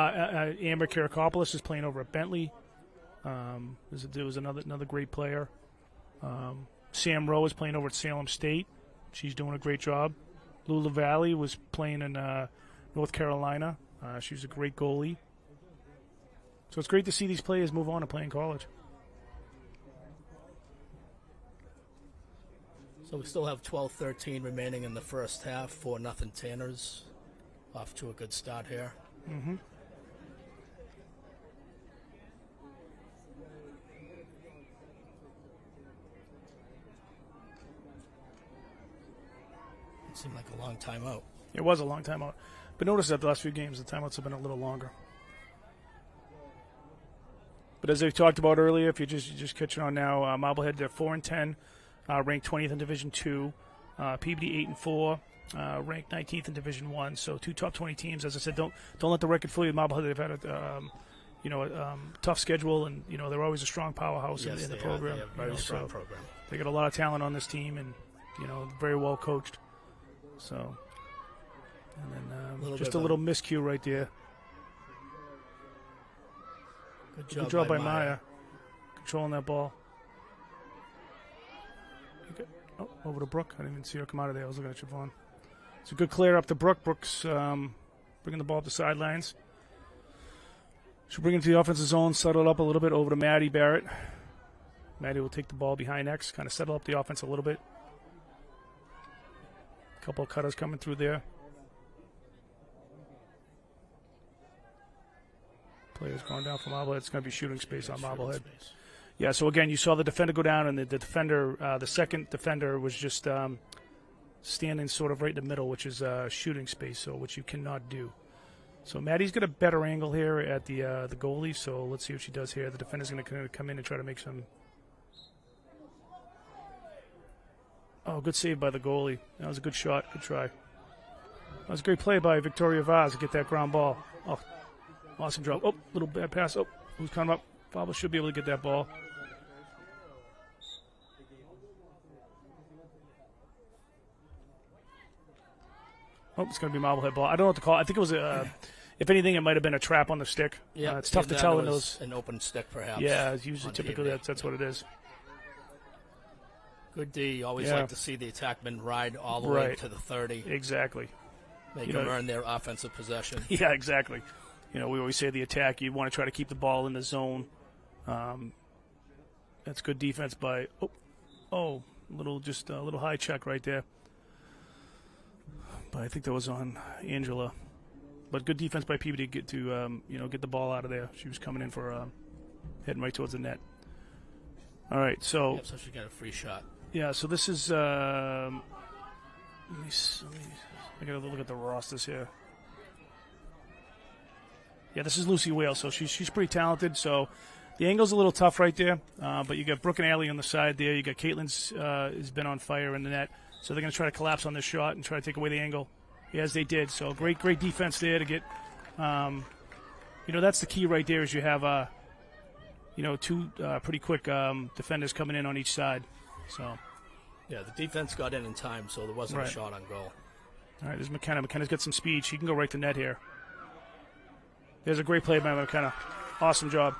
Speaker 1: Amber Kirakopoulos is playing over at Bentley. There was another great player. Sam Rowe is playing over at Salem State. She's doing a great job. Lula Valley was playing in North Carolina. She's a great goalie. So it's great to see these players move on and play in college.
Speaker 5: So we still have 12-13 remaining in the first half. 4-0 Tanners. Off to a good start here.
Speaker 1: Mm-hmm.
Speaker 5: It seemed like a long time out.
Speaker 1: It was a long time out. But notice that the last few games, the timeouts have been a little longer. But as I talked about earlier, if you're just catching on now, Marblehead, they're 4-10, ranked 20th in Division 2. Peabody 8-4, ranked 19th in Division 1. So 2 top 20 teams. As I said, don't let the record fool you. Marblehead, they've had a tough schedule, and they're always a strong powerhouse in the program.
Speaker 5: They have a very strong program.
Speaker 1: They got a lot of talent on this team, and very well coached. So, and then just a little miscue right there.
Speaker 5: Good job by
Speaker 1: Maya. Controlling that ball. Oh, over to Brooke. I didn't even see her come out of there. I was looking at Siobhan. It's a good clear up to Brooke. Brooks bringing the ball up the sidelines. She'll bring it to the offensive zone, settle it up a little bit over to Maddie Barrett. Maddie will take the ball behind X, kind of settle up the offense a little bit. A couple of cutters coming through there. Players going down for Marblehead. It's going to be shooting space on Marblehead. Yeah, so again, you saw the defender go down, and the defender, the second defender was just standing sort of right in the middle, which is shooting space, so which you cannot do. So Maddie's got a better angle here at the goalie, so let's see what she does here. The defender's going to come in and try to make some. Oh, good save by the goalie. That was a good shot. Good try. That was a great play by Victoria Vaz to get that ground ball. Oh, awesome drop. Oh, little bad pass. Oh, who's coming up? Fabio should be able to get that ball. Oh, it's going to be Marblehead ball. I don't know what to call it. I think it was if anything, it might have been a trap on the stick.
Speaker 5: Yeah,
Speaker 1: it's tough to tell in those.
Speaker 5: An open stick, perhaps.
Speaker 1: Yeah, it's usually typically that's what it is.
Speaker 5: Good D. You always like to see the attackman ride all the way to the 30.
Speaker 1: Exactly.
Speaker 5: Make them earn their offensive possession.
Speaker 1: Yeah, exactly. We always say the attack, you want to try to keep the ball in the zone. That's good defense by a little high check right there. But I think that was on Angela. But good defense by Peabody to get the ball out of there. She was coming in for heading right towards the net. All right, so
Speaker 5: so she got a free shot.
Speaker 1: Yeah, so this is I gotta look at the rosters here. Yeah, this is Lucy Whale, so she's pretty talented. So the angle's a little tough right there, but you got Brooke and Allie on the side there. You got Caitlin's has been on fire in the net, so they're going to try to collapse on this shot and try to take away the angle. Yes, they did. So great defense there to get. That's the key right there is you have two pretty quick defenders coming in on each side. So
Speaker 5: yeah, the defense got in time, so there wasn't a shot on goal.
Speaker 1: All right, there's McKenna. McKenna's got some speed. She can go right to net here. There's a great play by McKenna. Awesome job.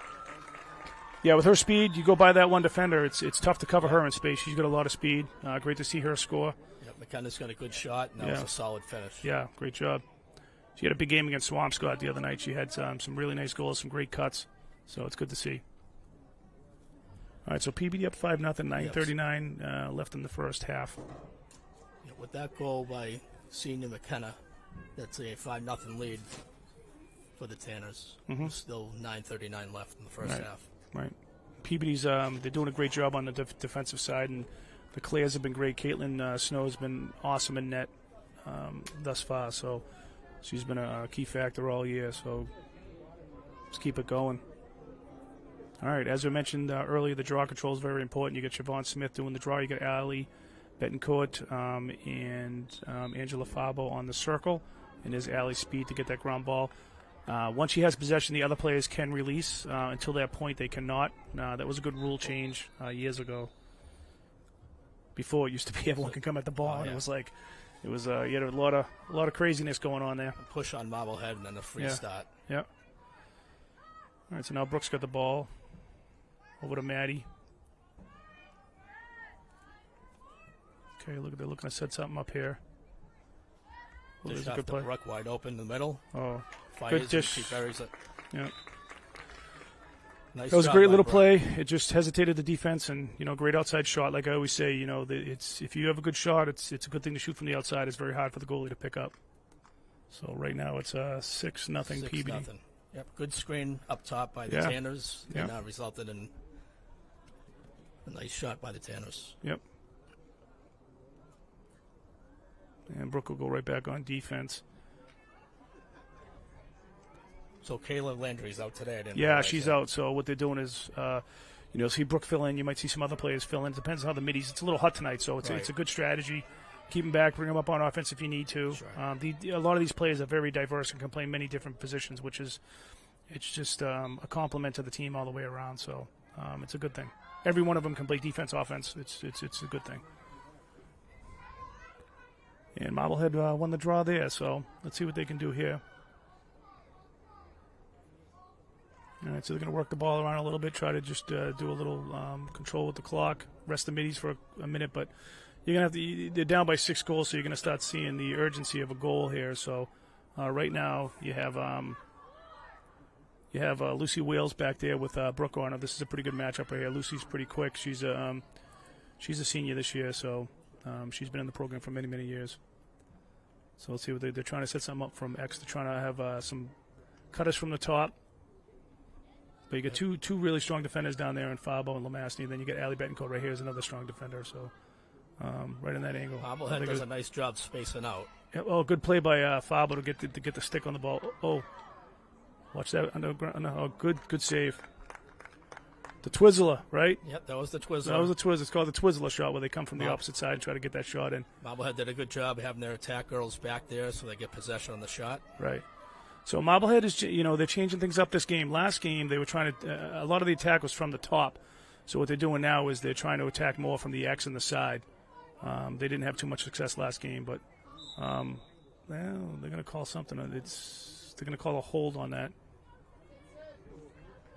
Speaker 1: Yeah, with her speed, you go by that one defender. It's tough to cover her in space. She's got a lot of speed. Great to see her score.
Speaker 5: Yeah, McKenna's got a good shot, and that was a solid finish.
Speaker 1: Yeah, great job. She had a big game against Swampscott the other night. She had some really nice goals, some great cuts. So it's good to see. All right, so PBD up 5-0, 9:39 left in the first half.
Speaker 5: Yeah, with that goal by senior McKenna, that's a 5-0 lead for the Tanners.
Speaker 1: Mm-hmm.
Speaker 5: Still 9:39 left in the first half.
Speaker 1: Right. Peabody's they're doing a great job on the defensive side, and the Clares have been great. Caitlin Snow's been awesome in net thus far, so she's been a key factor all year. So let's keep it going. All right, as I mentioned earlier, the draw control is very important. You got Siobhan Smith doing the draw. You got Allie Betancourt and Angela Fabo on the circle, and there's Allie's speed to get that ground ball. Once she has possession, the other players can release. Until that point, they cannot. That was a good rule change years ago. Before, it used to be everyone can come at the ball, and it was you had a lot of craziness going on there.
Speaker 5: A push on Marblehead and then a free start.
Speaker 1: Yeah. All right, so now Brooks got the ball over to Maddie. Okay, they're looking to set something up here. Well, there's a good play.
Speaker 5: Brooke wide open in the middle.
Speaker 1: Oh,
Speaker 5: Fires
Speaker 1: good dish.
Speaker 5: She buries it.
Speaker 1: Yeah.
Speaker 5: Nice
Speaker 1: That was a
Speaker 5: job
Speaker 1: great
Speaker 5: by
Speaker 1: little
Speaker 5: Brooke.
Speaker 1: play. It just hesitated the defense, and great outside shot. Like I always say, it's if you have a good shot, it's a good thing to shoot from the outside. It's very hard for the goalie to pick up. So right now it's 6-0 Peabody.
Speaker 5: 6-0. Yep, good screen up top by the
Speaker 1: Yeah.
Speaker 5: Tanners,
Speaker 1: Yeah.
Speaker 5: and resulted in a nice shot by the Tanners.
Speaker 1: Yep. And Brooke will go right back on defense.
Speaker 5: So Kayla Landry's out today. I didn't
Speaker 1: Yeah,
Speaker 5: realize
Speaker 1: she's
Speaker 5: that.
Speaker 1: out. So what they're doing is, see Brooke fill in. You might see some other players fill in. Depends on how the middies. It's a little hot tonight, so it's
Speaker 5: Right.
Speaker 1: a good strategy. Keep them back, bring them up on offense if you need to.
Speaker 5: Sure.
Speaker 1: A lot of these players are very diverse and can play many different positions, which is it's just a compliment to the team all the way around. So it's a good thing. Every one of them can play defense, offense. It's a good thing. And Marblehead won the draw there, so let's see what they can do here. All right, so they're going to work the ball around a little bit, try to just do a little control with the clock, rest the middies for a minute, but you're going to have to. They're down by 6 goals, so you're going to start seeing the urgency of a goal here. So right now you have Lucy Wales back there with Brooke on her. This is a pretty good matchup right here. Lucy's pretty quick. She's a senior this year, so she's been in the program for many, many years. So let's see what they're trying to set something up from X. They're trying to have some cutters from the top. But you get two really strong defenders down there in Fabo and Lamassney, and then you get Allie Betancourt right here is another strong defender. So right in that angle.
Speaker 5: Marblehead does a nice job spacing out.
Speaker 1: Yeah, good play by Fabo to get the stick on the ball. Oh, watch that underground. Oh, good save. The Twizzler, right?
Speaker 5: Yep, that was the Twizzler.
Speaker 1: That was the Twizzler. It's called the Twizzler shot, where they come from the opposite side and try to get that shot in.
Speaker 5: Marblehead did a good job having their attack girls back there so they get possession on the shot.
Speaker 1: Right. So Marblehead is, they're changing things up this game. Last game, they were trying to, a lot of the attack was from the top. So what they're doing now is they're trying to attack more from the X and the side. They didn't have too much success last game, but they're going to call something. They're going to call a hold on that.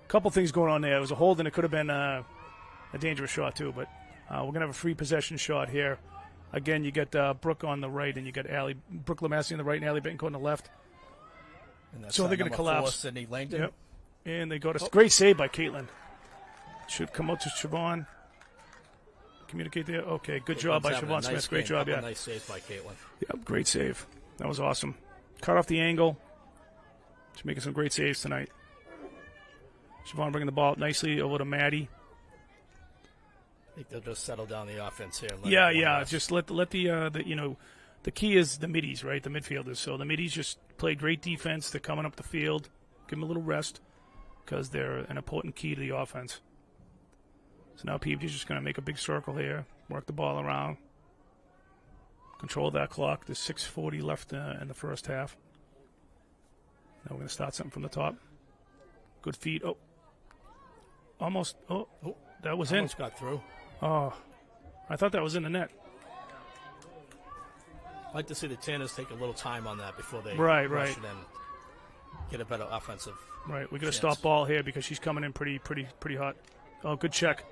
Speaker 1: A couple things going on there. It was a hold, and it could have been a dangerous shot too. But we're going to have a free possession shot here. Again, you get Brooke on the right, and you got Brooke Lamassney on the right, and Allie Betancourt on the left.
Speaker 5: And that's
Speaker 1: So they're going to
Speaker 5: number 4,
Speaker 1: collapse.
Speaker 5: Sydney Langdon.
Speaker 1: Yep. And they go to great save by Caitlin. Should come out to Siobhan. Communicate there. Okay, good job by Siobhan Smith. Great job, yeah.
Speaker 5: Nice save by Caitlin.
Speaker 1: Yep, great save. That was awesome. Cut off the angle. She's making some great saves tonight. Siobhan bringing the ball up nicely over to Maddie.
Speaker 5: I think they'll just settle down the offense here. And
Speaker 1: Yeah. Just let the key is the middies, right? The midfielders. So the middies just play great defense. They're coming up the field. Give them a little rest because they're an important key to the offense. So now Peabody's just going to make a big circle here, work the ball around, control that clock. There's 6:40 left in the first half. Now we're going to start something from the top. Good feed. Oh, almost. Oh, that was in.
Speaker 5: Almost got through.
Speaker 1: Oh, I thought that was in the net.
Speaker 5: I'd like to see the Tanners take a little time on that before they
Speaker 1: Right.
Speaker 5: rush it and get a better offensive.
Speaker 1: Right, we got to
Speaker 5: chance.
Speaker 1: stop ball here because she's coming in pretty hot. Oh, good check.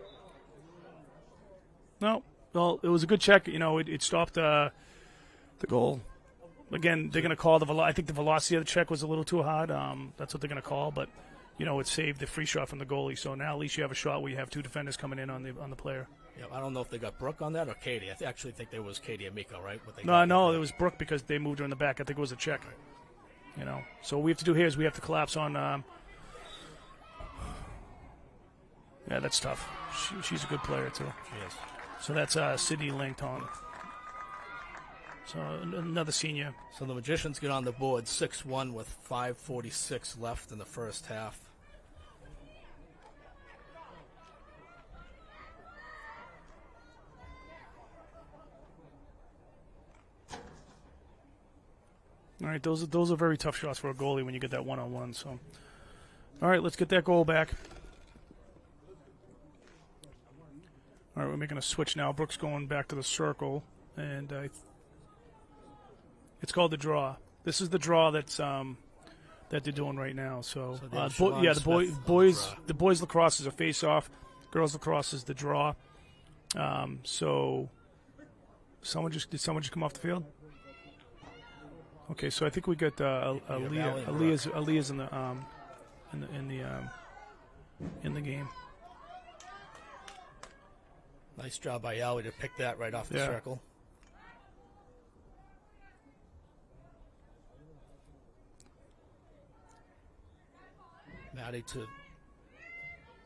Speaker 1: No, well, it was a good check. It stopped the goal. Again, they're going to call I think the velocity of the check was a little too hard. That's what they're going to call, but it saved the free shot from the goalie. So now at least you have a shot where you have 2 defenders coming in on the player.
Speaker 5: Yeah, I don't know if they got Brooke on that or Katie. I actually think there was Katie and Miko, right?
Speaker 1: No, it was Brooke because they moved her in the back. I think it was a check. So what we have to do here is we have to collapse on. Yeah, that's tough. She's a good player too.
Speaker 5: She is.
Speaker 1: So that's Sydney Langton. So another senior.
Speaker 5: So the Magicians get on the board 6-1 with 5:46 left in the first half.
Speaker 1: All right, those are very tough shots for a goalie when you get that one-on-one. So, all right, let's get that goal back. All right, we're making a switch now. Brooke's going back to the circle, and it's called the draw. This is the draw that's that they're doing right now. So, the boys lacrosse is a face-off. Girls lacrosse is the draw. So, did someone just come off the field? Okay, so I think we got Aaliyah's in the in the game.
Speaker 5: Nice job by Allie to pick that right off the
Speaker 1: Yeah.
Speaker 5: circle. Maddie to,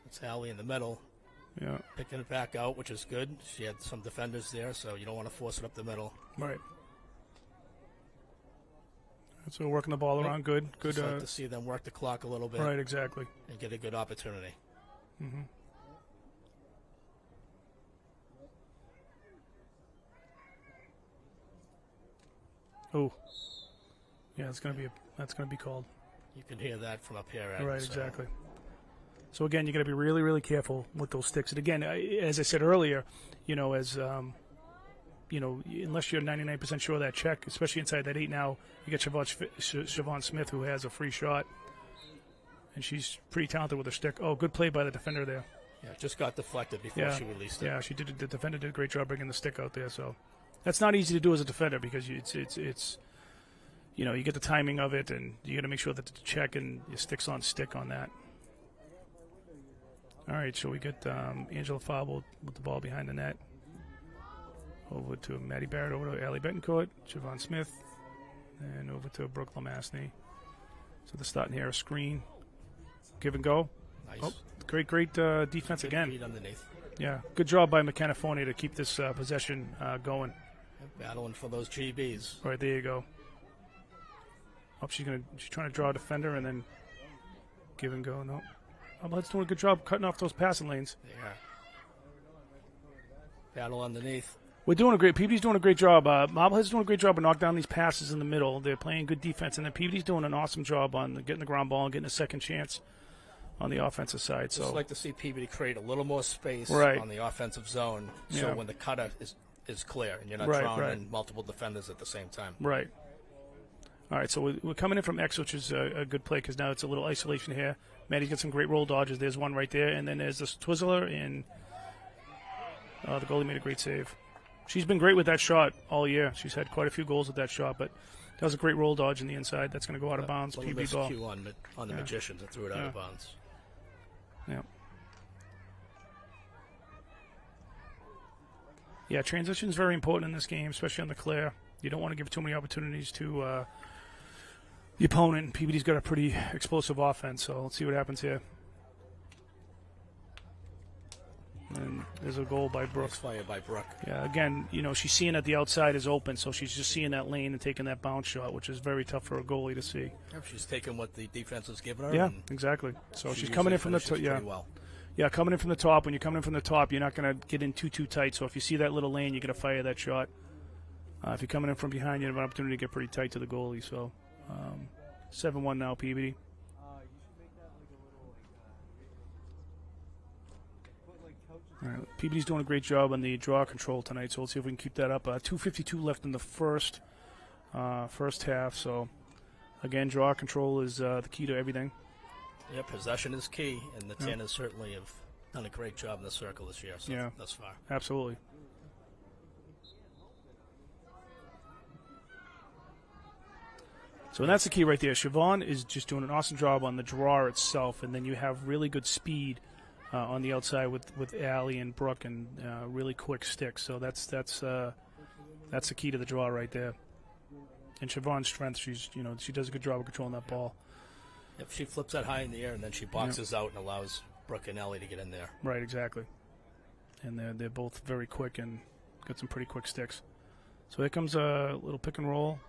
Speaker 5: it's Allie in the middle,
Speaker 1: Yeah,
Speaker 5: picking it back out, which is good. She had some defenders there, so you don't want to force it up the middle.
Speaker 1: right. So working the ball around, good.
Speaker 5: Just like to see them work the clock a little bit
Speaker 1: Right, exactly.
Speaker 5: and get a good opportunity.
Speaker 1: Oh, yeah, that's gonna be called.
Speaker 5: You can hear that from up here.
Speaker 1: Right,
Speaker 5: so
Speaker 1: exactly. So again, you got to be really, really careful with those sticks. And again, as I said earlier, unless you're 99% sure of that check, especially inside that 8 now, you got Siobhan Smith, who has a free shot, and she's pretty talented with her stick. Oh, good play by the defender there.
Speaker 5: Yeah, just got deflected before she released it.
Speaker 1: Yeah, she did. The defender did a great job bringing the stick out there. So that's not easy to do as a defender because it's you get the timing of it, and you got to make sure that the check and your stick's on stick on that. All right, so we get Angela Fable with the ball behind the net. Over to Maddie Barrett, over to Allie Betancourt, Siobhan Smith, and over to Brooke Lamassney. So they're starting here, a screen. Give and go.
Speaker 5: Nice.
Speaker 1: Oh, great defense
Speaker 5: Good
Speaker 1: again.
Speaker 5: feed underneath.
Speaker 1: Yeah, good job by McKenna Forney to keep this possession going.
Speaker 5: Battling for those GBs.
Speaker 1: All right, there you go. Oh, she's trying to draw a defender and then give and go. No, Marblehead's doing a good job cutting off those passing lanes.
Speaker 5: Yeah. Battle underneath.
Speaker 1: We're doing a great. Peabody's doing a great job. Marblehead's doing a great job of knocking down these passes in the middle. They're playing good defense, and then Peabody's doing an awesome job on getting the ground ball and getting a second chance on the offensive side. So
Speaker 5: Just like to see Peabody create a little more space
Speaker 1: Right.
Speaker 5: on the offensive zone, so
Speaker 1: Yeah.
Speaker 5: when the cutter is clear and you're not
Speaker 1: Right,
Speaker 5: drawing
Speaker 1: right.
Speaker 5: in multiple defenders at the same time.
Speaker 1: right. All right, so we're coming in from X, which is a good play because now it's a little isolation here. Maddie's got some great roll dodges. There's one right there, and then there's this Twizzler, and the goalie made a great save. She's been great with that shot all year. She's had quite a few goals with that shot, but that was a great roll dodge in the inside. That's going to go out of bounds.
Speaker 5: Little
Speaker 1: PB ball.
Speaker 5: miscue on the Magicians and threw it out of bounds.
Speaker 1: Yeah. Yeah, transition is very important in this game, especially on the clear. You don't want to give too many opportunities to the opponent. Peabody's got a pretty explosive offense, so let's see what happens here. And there's a goal by Brooks.
Speaker 5: Nice fire by Brooke.
Speaker 1: Yeah, again, she's seeing that the outside is open, so she's just seeing that lane and taking that bounce shot, which is very tough for a goalie to see.
Speaker 5: She's taking what the defense has given her.
Speaker 1: Yeah,
Speaker 5: and
Speaker 1: exactly. So
Speaker 5: she
Speaker 1: she's coming in from the
Speaker 5: usually
Speaker 1: top. Yeah.
Speaker 5: finishes pretty well.
Speaker 1: Yeah, coming in from the top. When you're coming in from the top, you're not going to get in too tight. So if you see that little lane, you're going to fire that shot. If you're coming in from behind, you have an opportunity to get pretty tight to the goalie. So 7-1 now, Peabody. All right, Peabody's doing a great job on the draw control tonight, so let's see if we can keep that up. 2:52 left in the first half. So again, draw control is the key to everything.
Speaker 5: Yeah, possession is key, and the Tanners certainly have done a great job in the circle this year thus far.
Speaker 1: Absolutely. So that's the key right there. Siobhan is just doing an awesome job on the draw itself, and then you have really good speed on the outside with Allie and Brooke, and really quick sticks. So that's the key to the draw right there. And Siobhan's strength, she does a good job of controlling that ball.
Speaker 5: If she flips that high in the air and then she boxes out and allows Brooke and Ellie to get in there.
Speaker 1: Right, exactly. And they're both very quick and got some pretty quick sticks. So here comes a little pick and roll.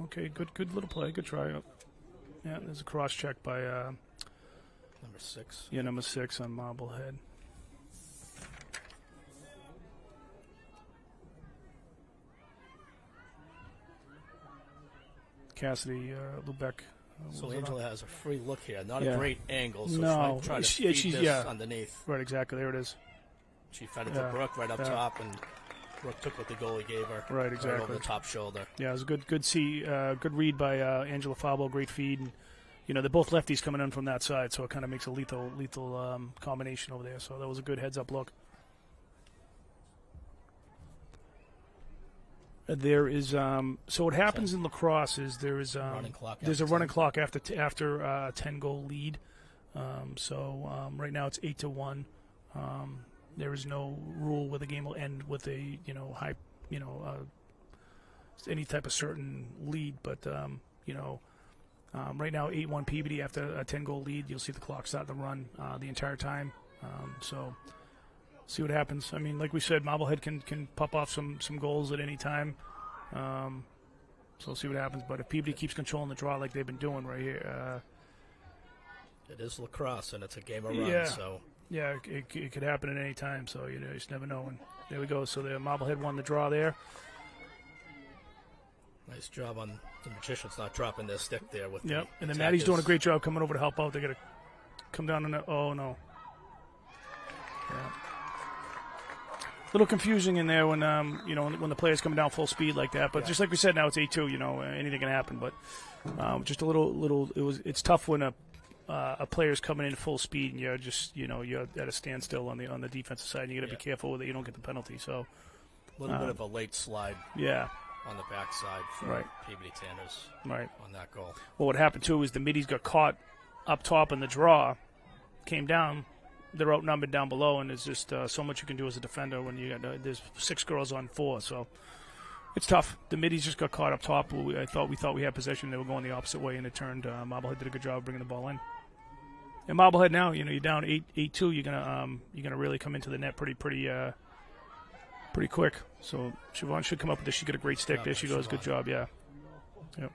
Speaker 1: Okay, good little play, good try. Yeah, there's a cross check by
Speaker 5: Number 6.
Speaker 1: Yeah, number 6 on Marblehead. Cassidy Lubeck.
Speaker 5: So Angela has a free look here. Not
Speaker 1: Yeah.
Speaker 5: a great angle, so
Speaker 1: No,
Speaker 5: try to
Speaker 1: she's
Speaker 5: feed this underneath.
Speaker 1: Right, exactly. There it is.
Speaker 5: She fed it
Speaker 1: Yeah.
Speaker 5: to Brooke right up top, and Brooke took what the goalie gave her.
Speaker 1: Right, exactly.
Speaker 5: over the top shoulder.
Speaker 1: Yeah, it was a good read by Angela Fabo. Great feed. And, they're both lefties coming in from that side, so it kind of makes a lethal combination over there. So that was a good heads-up look. There is so what happens in lacrosse is there is
Speaker 5: Running clock
Speaker 1: there's a
Speaker 5: after
Speaker 1: running
Speaker 5: 10.
Speaker 1: clock after 10-goal lead. Right now it's 8-1. There is no rule where the game will end with a high any type of certain lead, but right now 8-1 Peabody after a 10-goal lead. You'll see the clock start to run the entire time. So see what happens. I mean, like we said, Marblehead can pop off some goals at any time. So we'll see what happens. But if Peabody keeps controlling the draw like they've been doing right here,
Speaker 5: It is lacrosse, and it's a game of runs.
Speaker 1: Yeah.
Speaker 5: So
Speaker 1: yeah, it could happen at any time. So you just never know. And there we go. So the Marblehead won the draw there.
Speaker 5: nice job on the Magicians not dropping their stick there with.
Speaker 1: Yep.
Speaker 5: The
Speaker 1: And then Maddie's doing a
Speaker 5: attackers.
Speaker 1: great job coming over to help out. They got to come down on the. Oh no. Yeah. A little confusing in there when when the player's coming down full speed like that. But just like we said, now it's 8-2. Anything can happen. But just a little. It's tough when a player's coming in full speed and you're just you're at a standstill on the defensive side. And you got to be careful that you don't get the penalty. So
Speaker 5: A little bit of a late slide
Speaker 1: yeah.
Speaker 5: on the backside for
Speaker 1: Right.
Speaker 5: Peabody Tanners
Speaker 1: Right.
Speaker 5: on that goal.
Speaker 1: Well, what happened too is the middies got caught up top in the draw, came down. They're outnumbered down below, and there's just so much you can do as a defender when you got there's 6 girls on 4. So it's tough. The middies just got caught up top. We thought we had possession. They were going the opposite way, and it turned. Marblehead did a good job of bringing the ball in. And Marblehead now, you're down 8-2. You're gonna really come into the net pretty quick. So Siobhan should come up with this. She got a great stick. There she goes. Good job. Yeah. Yep.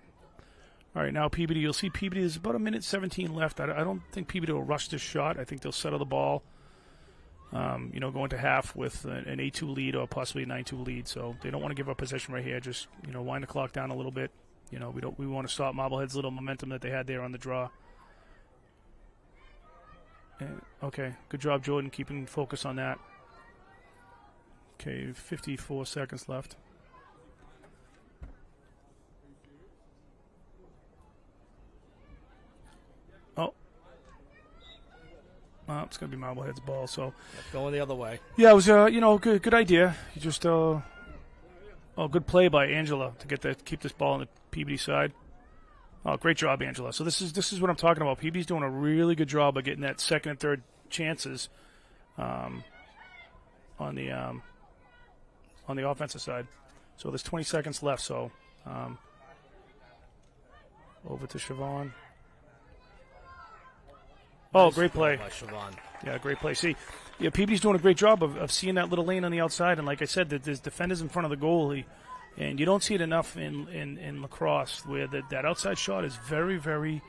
Speaker 1: All right, now Peabody. You'll see Peabody. There's about 1:17 left. I don't think Peabody will rush this shot. I think they'll settle the ball. Going to half with an 8-2 lead or possibly a 9-2 lead. So they don't want to give up possession right here. Just wind the clock down a little bit. We want to stop Marblehead's little momentum that they had there on the draw. Okay, good job, Jordan, keeping focus on that. Okay, 54 seconds left. It's going to be Marblehead's ball. So
Speaker 5: Going the other way.
Speaker 1: yeah, it was good idea. You just good play by Angela to keep this ball on the Peabody side. Oh, great job, Angela. So this is what I'm talking about. Peabody's doing a really good job of getting that second and third chances on the offensive side. So there's 20 seconds left. So over to Siobhan. Oh,
Speaker 5: Nice
Speaker 1: great play.
Speaker 5: by Siobhan.
Speaker 1: Yeah, great play. See, Peabody's doing a great job of seeing that little lane on the outside. And like I said, there's defenders in front of the goalie. And you don't see it enough in lacrosse where that outside shot is very, very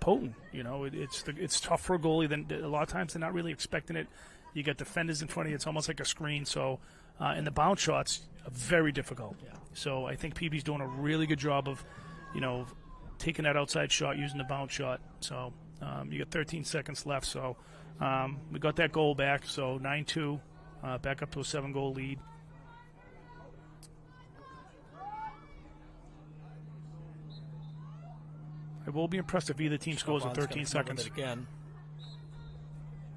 Speaker 1: potent. It's tough for a goalie. Then a lot of times they're not really expecting it. You got defenders in front of you. It's almost like a screen. So, and the bounce shots are very difficult.
Speaker 5: Yeah.
Speaker 1: So I think Peabody's doing a really good job of, taking that outside shot using the bounce shot. So you got 13 seconds left. So we got that goal back. So 9-2, back up to a 7-goal lead. I will be impressed if either team scores in
Speaker 5: Siobhan's
Speaker 1: 13
Speaker 5: gonna come
Speaker 1: seconds.
Speaker 5: with it again.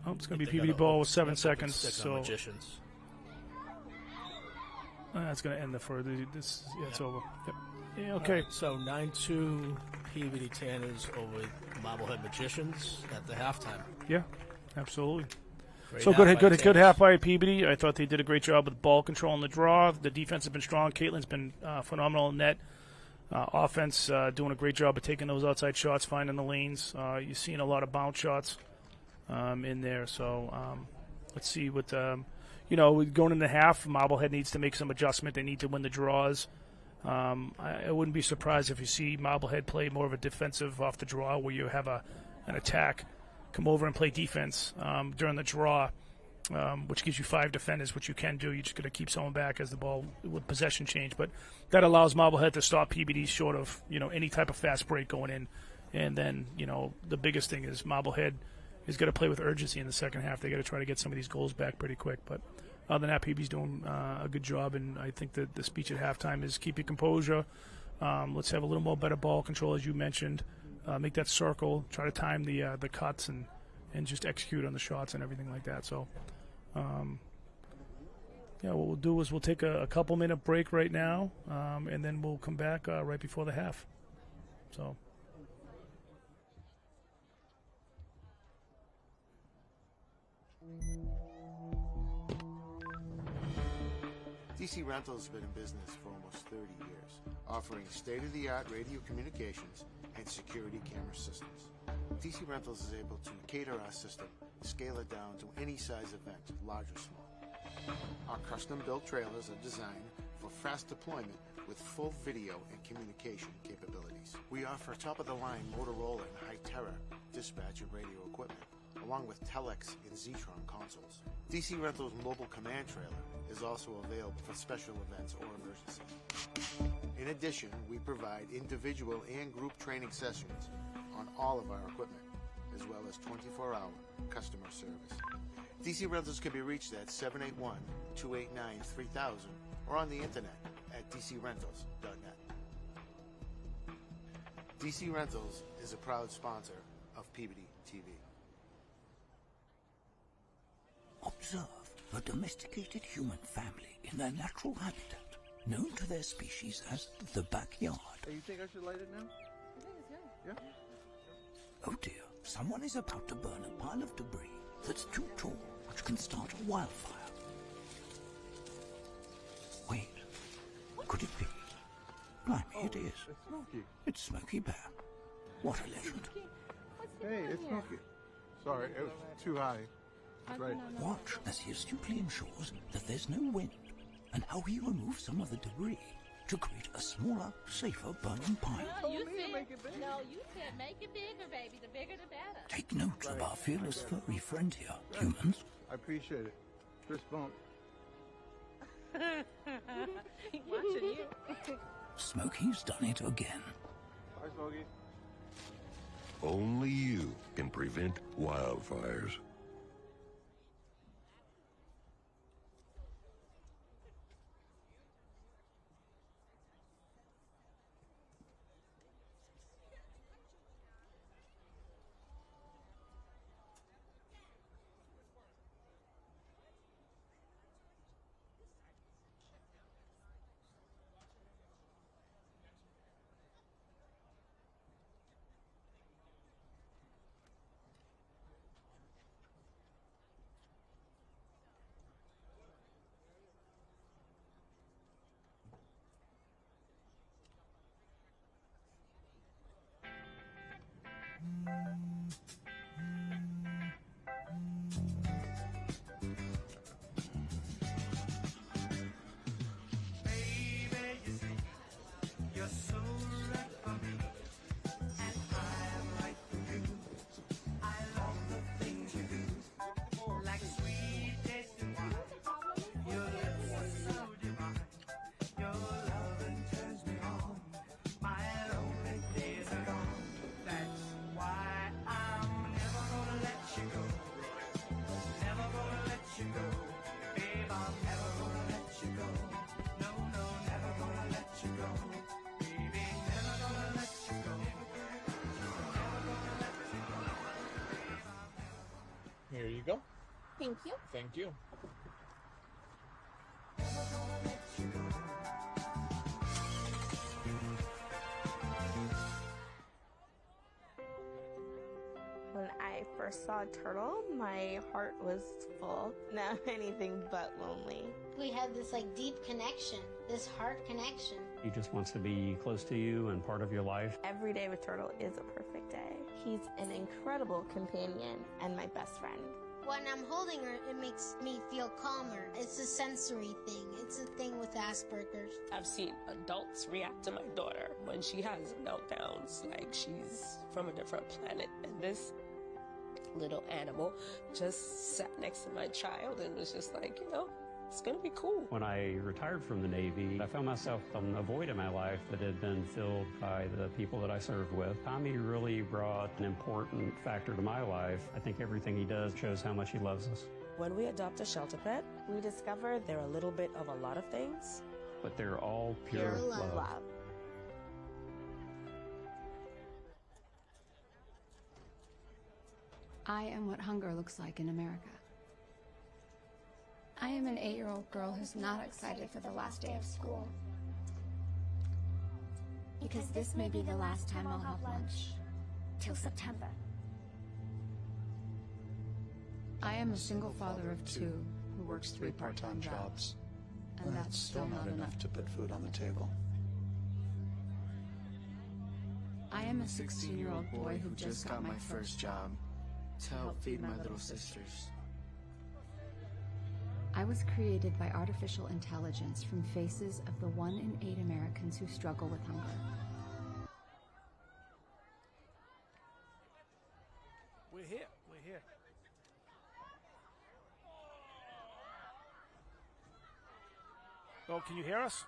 Speaker 1: Oh, it's going to be
Speaker 5: They
Speaker 1: Peabody
Speaker 5: got a
Speaker 1: ball with
Speaker 5: stick
Speaker 1: 7
Speaker 5: on
Speaker 1: seconds.
Speaker 5: stick on
Speaker 1: So
Speaker 5: Magicians.
Speaker 1: that's going to end this. Yeah, it's over. Yep. Yeah,
Speaker 5: All
Speaker 1: okay.
Speaker 5: right, so 9-2 Peabody Tanners over Marblehead Magicians at the halftime.
Speaker 1: Yeah, absolutely.
Speaker 5: Great
Speaker 1: So
Speaker 5: half by
Speaker 1: good
Speaker 5: Tanners.
Speaker 1: half by Peabody. I thought they did a great job with ball control in the draw. The defense has been strong. Caitlin's been phenomenal in net. Offense doing a great job of taking those outside shots, finding the lanes. You're seeing a lot of bounce shots in there. So let's see what going into half. Marblehead needs to make some adjustment. They need to win the draws. I wouldn't be surprised if you see Marblehead play more of a defensive off the draw, where you have an attack, come over and play defense during the draw, which gives you 5 defenders, which you can do. You just got to keep someone back as the ball with possession change. But that allows Marblehead to stop Peabody short of any type of fast break going in. And then the biggest thing is Marblehead is going to play with urgency in the second half. They got to try to get some of these goals back pretty quick. But other than that, Peabody's doing a good job. And I think that the speech at halftime is keep your composure. Let's have a little more better ball control, as you mentioned. Make that circle. Try to time the cuts and just execute on the shots and everything like that. So Yeah, what we'll do is we'll take a couple-minute break right now, and then we'll come back right before the half. So.
Speaker 6: DC Rental has been in business for almost 30 years, offering state-of-the-art radio communications and security camera systems. DC Rentals is able to cater our system, scale it down to any size event, large or small. Our custom-built trailers are designed for fast deployment with full video and communication capabilities. We offer top-of-the-line Motorola and High-Terra dispatch and radio equipment, along with Telex and Zetron consoles. DC Rental's mobile command trailer is also available for special events or emergencies. In addition, we provide individual and group training sessions on all of our equipment, as well as 24-hour customer service. DC Rentals can be reached at 781-289-3000 or on the internet at dcrentals.net. DC Rentals is a proud sponsor of Peabody TV.
Speaker 7: Observe a domesticated human family in their natural habitat, known to their species as the backyard.
Speaker 8: Hey, you think I should light it now?
Speaker 9: I think it's good.
Speaker 8: Yeah?
Speaker 7: Oh dear, someone is about to burn a pile of debris that's too tall, which can start a wildfire. Wait, could it be? Blimey, it is.
Speaker 8: It's Smokey.
Speaker 7: It's Smokey Bear. What a legend.
Speaker 8: Hey, it's Smokey. Sorry, it was too high. Right.
Speaker 7: Watch as he astutely ensures that there's no wind, and how he removes some of the debris to create a smaller, safer burning pile.
Speaker 9: No, you said make it bigger. No, you said make it bigger, baby. The bigger, the better.
Speaker 7: Take note of our fearless furry friend here, humans.
Speaker 8: I appreciate it. Fist bump.
Speaker 9: Watching you.
Speaker 7: Smokey's done it again.
Speaker 8: Bye, Smokey.
Speaker 10: Only you can prevent wildfires.
Speaker 11: Here you go.
Speaker 9: Thank you.
Speaker 11: Thank you.
Speaker 12: When I first saw a turtle, my heart was full. Now I'm anything but lonely.
Speaker 13: We have this like deep connection, this heart connection.
Speaker 14: He just wants to be close to you and part of your life.
Speaker 12: Every day with Turtle is a perfect day. He's an incredible companion and my best friend.
Speaker 13: When I'm holding her, it makes me feel calmer. It's a sensory thing. It's a thing with Asperger's.
Speaker 15: I've seen adults react to my daughter when she has meltdowns, like she's from a different planet. And this little animal just sat next to my child and was just like, you know, it's going to be cool.
Speaker 14: When I retired from the Navy, I found myself on a void in my life that had been filled by the people that I served with. Tommy really brought an important factor to my life. I think everything he does shows how much he loves us.
Speaker 15: When we adopt a shelter pet, we discover they're a little bit of a lot of things.
Speaker 14: But they're all pure love.
Speaker 16: I am what hunger looks like in America.
Speaker 11: I am an 8-year-old girl who's not excited for the last day of school. Because this may be the last time I'll have lunch. Till September. I am a single father of 2 who works 3 part-time jobs. And that's still not enough to put food on the table. I am a 16-year-old boy who just got my first job to help feed my little sisters. I was created by artificial intelligence from faces of the 1 in 8 Americans who struggle with hunger.
Speaker 1: We're here. We're here. Oh, can you hear us?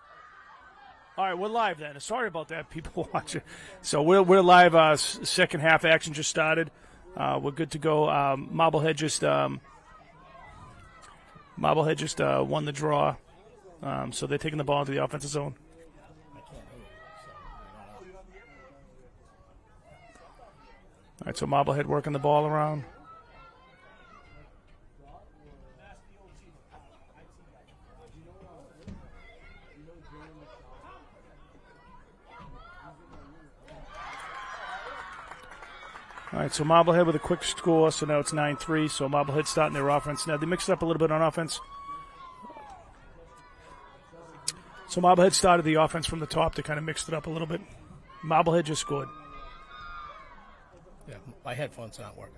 Speaker 1: All right, we're live then. Sorry about that, people watching. So we're live. Second half action just started. We're good to go. Marblehead just won the draw. So they're taking the ball into the offensive zone. All right, so Marblehead working the ball around. All right, so Marblehead with a quick score, so now it's 9-3. So Marblehead starting their offense. Now they mixed it up a little bit on offense. So Marblehead started the offense from the top. They kind of mixed it up a little bit. Marblehead just scored.
Speaker 5: Yeah, my headphones aren't working.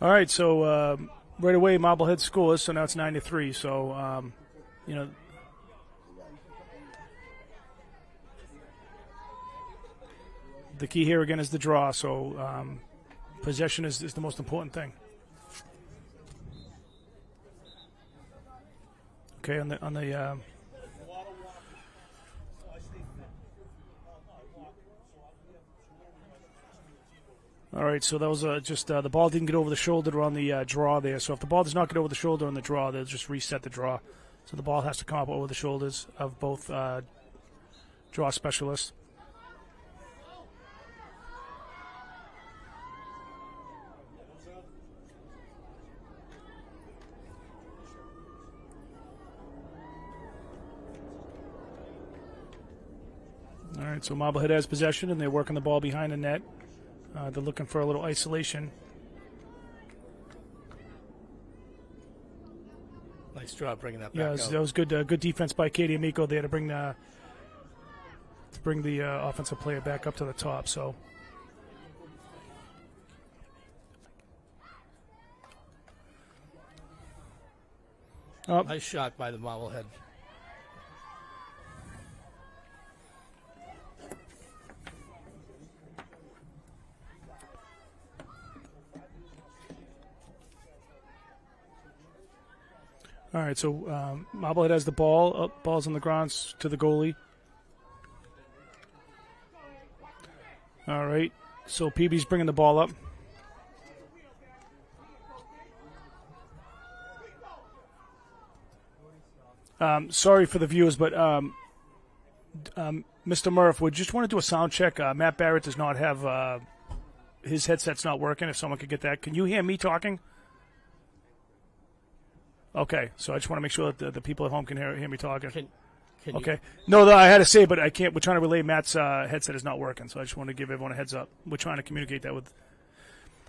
Speaker 1: All right, so right away Marblehead scores, so now it's 9-3. So, the key here again is the draw. So possession is the most important thing. Okay, on the all right, so that was just the ball didn't get over the shoulder on the draw there. So if the ball does not get over the shoulder on the draw, they'll just reset the draw. So the ball has to come up over the shoulders of both draw specialists. All right, so Marblehead has possession, and they're working the ball behind the net. They're looking for a little isolation.
Speaker 5: Nice job bringing that back.
Speaker 1: Yeah, that was good. Good defense by Katie Amico there to bring the offensive player back up to the top. So.
Speaker 5: Nice shot by the Marblehead.
Speaker 1: All right, so Marblehead has the ball. Ball's on the ground to the goalie. All right, so Peabody's bringing the ball up. Sorry for the viewers, but Mr. Murph, we just want to do a sound check. Matt Barrett does not have his headset's not working. If someone could get that, can you hear me talking? Okay, so I just want to make sure that the people at home can hear me talking.
Speaker 5: Can
Speaker 1: okay. No, I had to say, but I can't. We're trying to relay Matt's headset is not working, so I just want to give everyone a heads up. We're trying to communicate that with.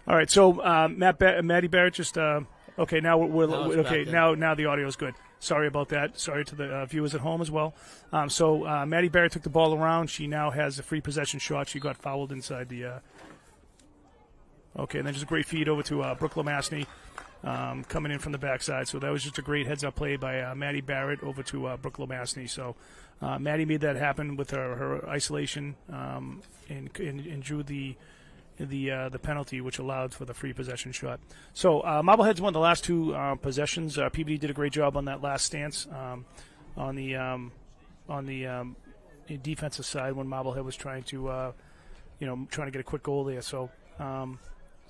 Speaker 1: All right, so Matty Barrett just okay. Now we're okay. Now the audio is good. Sorry about that. Sorry to the viewers at home as well. So Matty Barrett took the ball around. She now has a free possession shot. She got fouled inside the. Okay, and then just a great feed over to Brooke Lomasny. Coming in from the backside. So that was just a great heads-up play by Maddie Barrett over to Brooke Lomasny. So Maddie made that happen with her isolation and drew the penalty, which allowed for the free possession shot. So Marblehead's won the last 2 possessions. Peabody did a great job on that last stance on the defensive side when Marblehead was trying to get a quick goal there. So.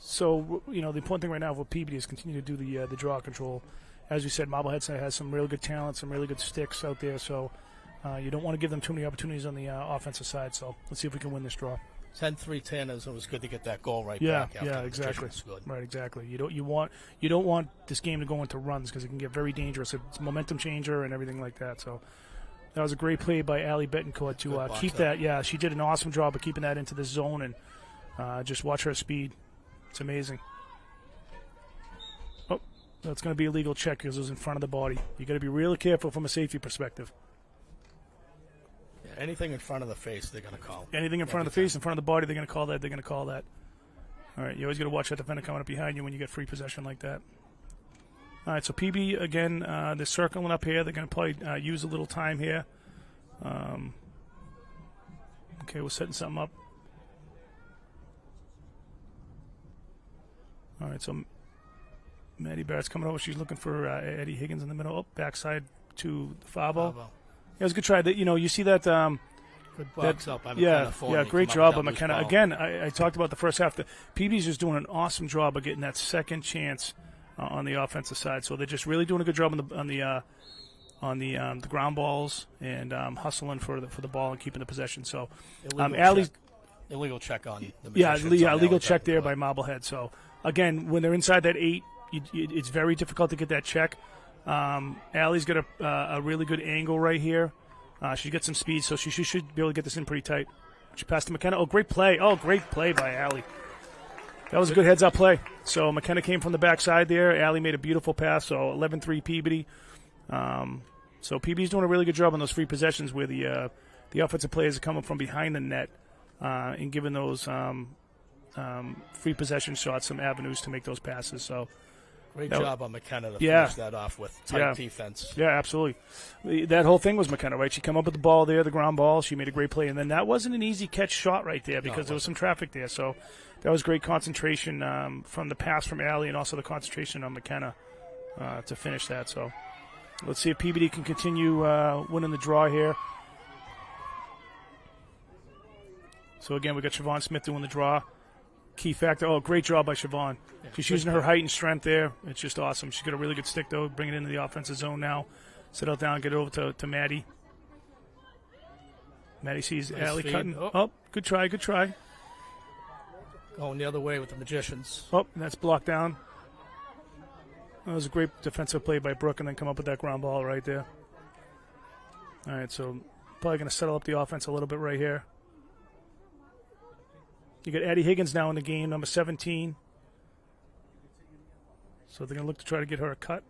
Speaker 1: The important thing right now for Peabody is continue to do the draw control as we said, Marblehead has some really good talent, some really good sticks out there. So you don't want to give them too many opportunities on the offensive side. So let's see if we can win this draw.
Speaker 5: 10-3-10 it was good to get that goal right
Speaker 1: Yeah,
Speaker 5: back. After
Speaker 1: yeah,
Speaker 5: the
Speaker 1: exactly.
Speaker 5: scored.
Speaker 1: Right, exactly. You don't want this game to go into runs because it can get very dangerous. It's a momentum changer and everything like that. So that was a great play by Allie Betancourt to keep that. Yeah, she did an awesome job of keeping that into the zone and just watch her speed. It's amazing. Oh, that's going to be a legal check because it was in front of the body. You got to be really careful from a safety perspective.
Speaker 5: Yeah, anything in front of the face, they're going to call.
Speaker 1: Anything in front of the face, in front of the body, they're going to call that. They're going to call that. All right, you always got to watch that defender coming up behind you when you get free possession like that. All right, so Peabody, again, they're circling up here. They're going to probably use a little time here. Okay, we're setting something up. All right, so Maddie Barrett's coming over. She's looking for Eddie Higgins in the middle. Oh, backside to Favo. Yeah, it was a good try. You see that?
Speaker 5: Good box up.
Speaker 1: Yeah, great job by McKenna. Again, I talked about the first half. Peabody's just doing an awesome job of getting that second chance on the offensive side. So they're just really doing a good job on the ground balls and hustling for the ball and keeping the possession. So
Speaker 5: illegal check on the
Speaker 1: legal check there by Marblehead. So again, when they're inside that 8, it's very difficult to get that check. Allie's got a really good angle right here. She gets some speed, so she should be able to get this in pretty tight. She passed to McKenna. Oh, great play. Oh, great play by Allie. That was a good heads-up play. So McKenna came from the backside there. Allie made a beautiful pass, so 11-3 Peabody. So Peabody's doing a really good job on those free possessions where the offensive players are coming from behind the net and giving those free possession shots some avenues to make those passes. So
Speaker 5: great job on McKenna to finish that off with tight defense.
Speaker 1: Yeah, absolutely. That whole thing was McKenna, right? She come up with the ball there, the ground ball. She made a great play. And then that wasn't an easy catch shot right there because there was some traffic there. So that was great concentration from the pass from Allie and also the concentration on McKenna to finish that. So let's see if Peabody can continue winning the draw here. So, again, we got Siobhan Smith doing the draw. Key factor. Oh, great job by Siobhan.
Speaker 5: Yeah,
Speaker 1: she's using her height and strength there. It's just awesome. She's got a really good stick, though. Bring it into the offensive zone now. Settle down, get it over to Maddie. Maddie sees Allie cutting. Oh, good try, good try.
Speaker 5: Going the other way with the Magicians.
Speaker 1: Oh, and that's blocked down. That was a great defensive play by Brooke and then come up with that ground ball right there. All right, so probably going to settle up the offense a little bit right here. You got Addie Higgins now in the game, number 17. So they're going to look to try to get her a cut.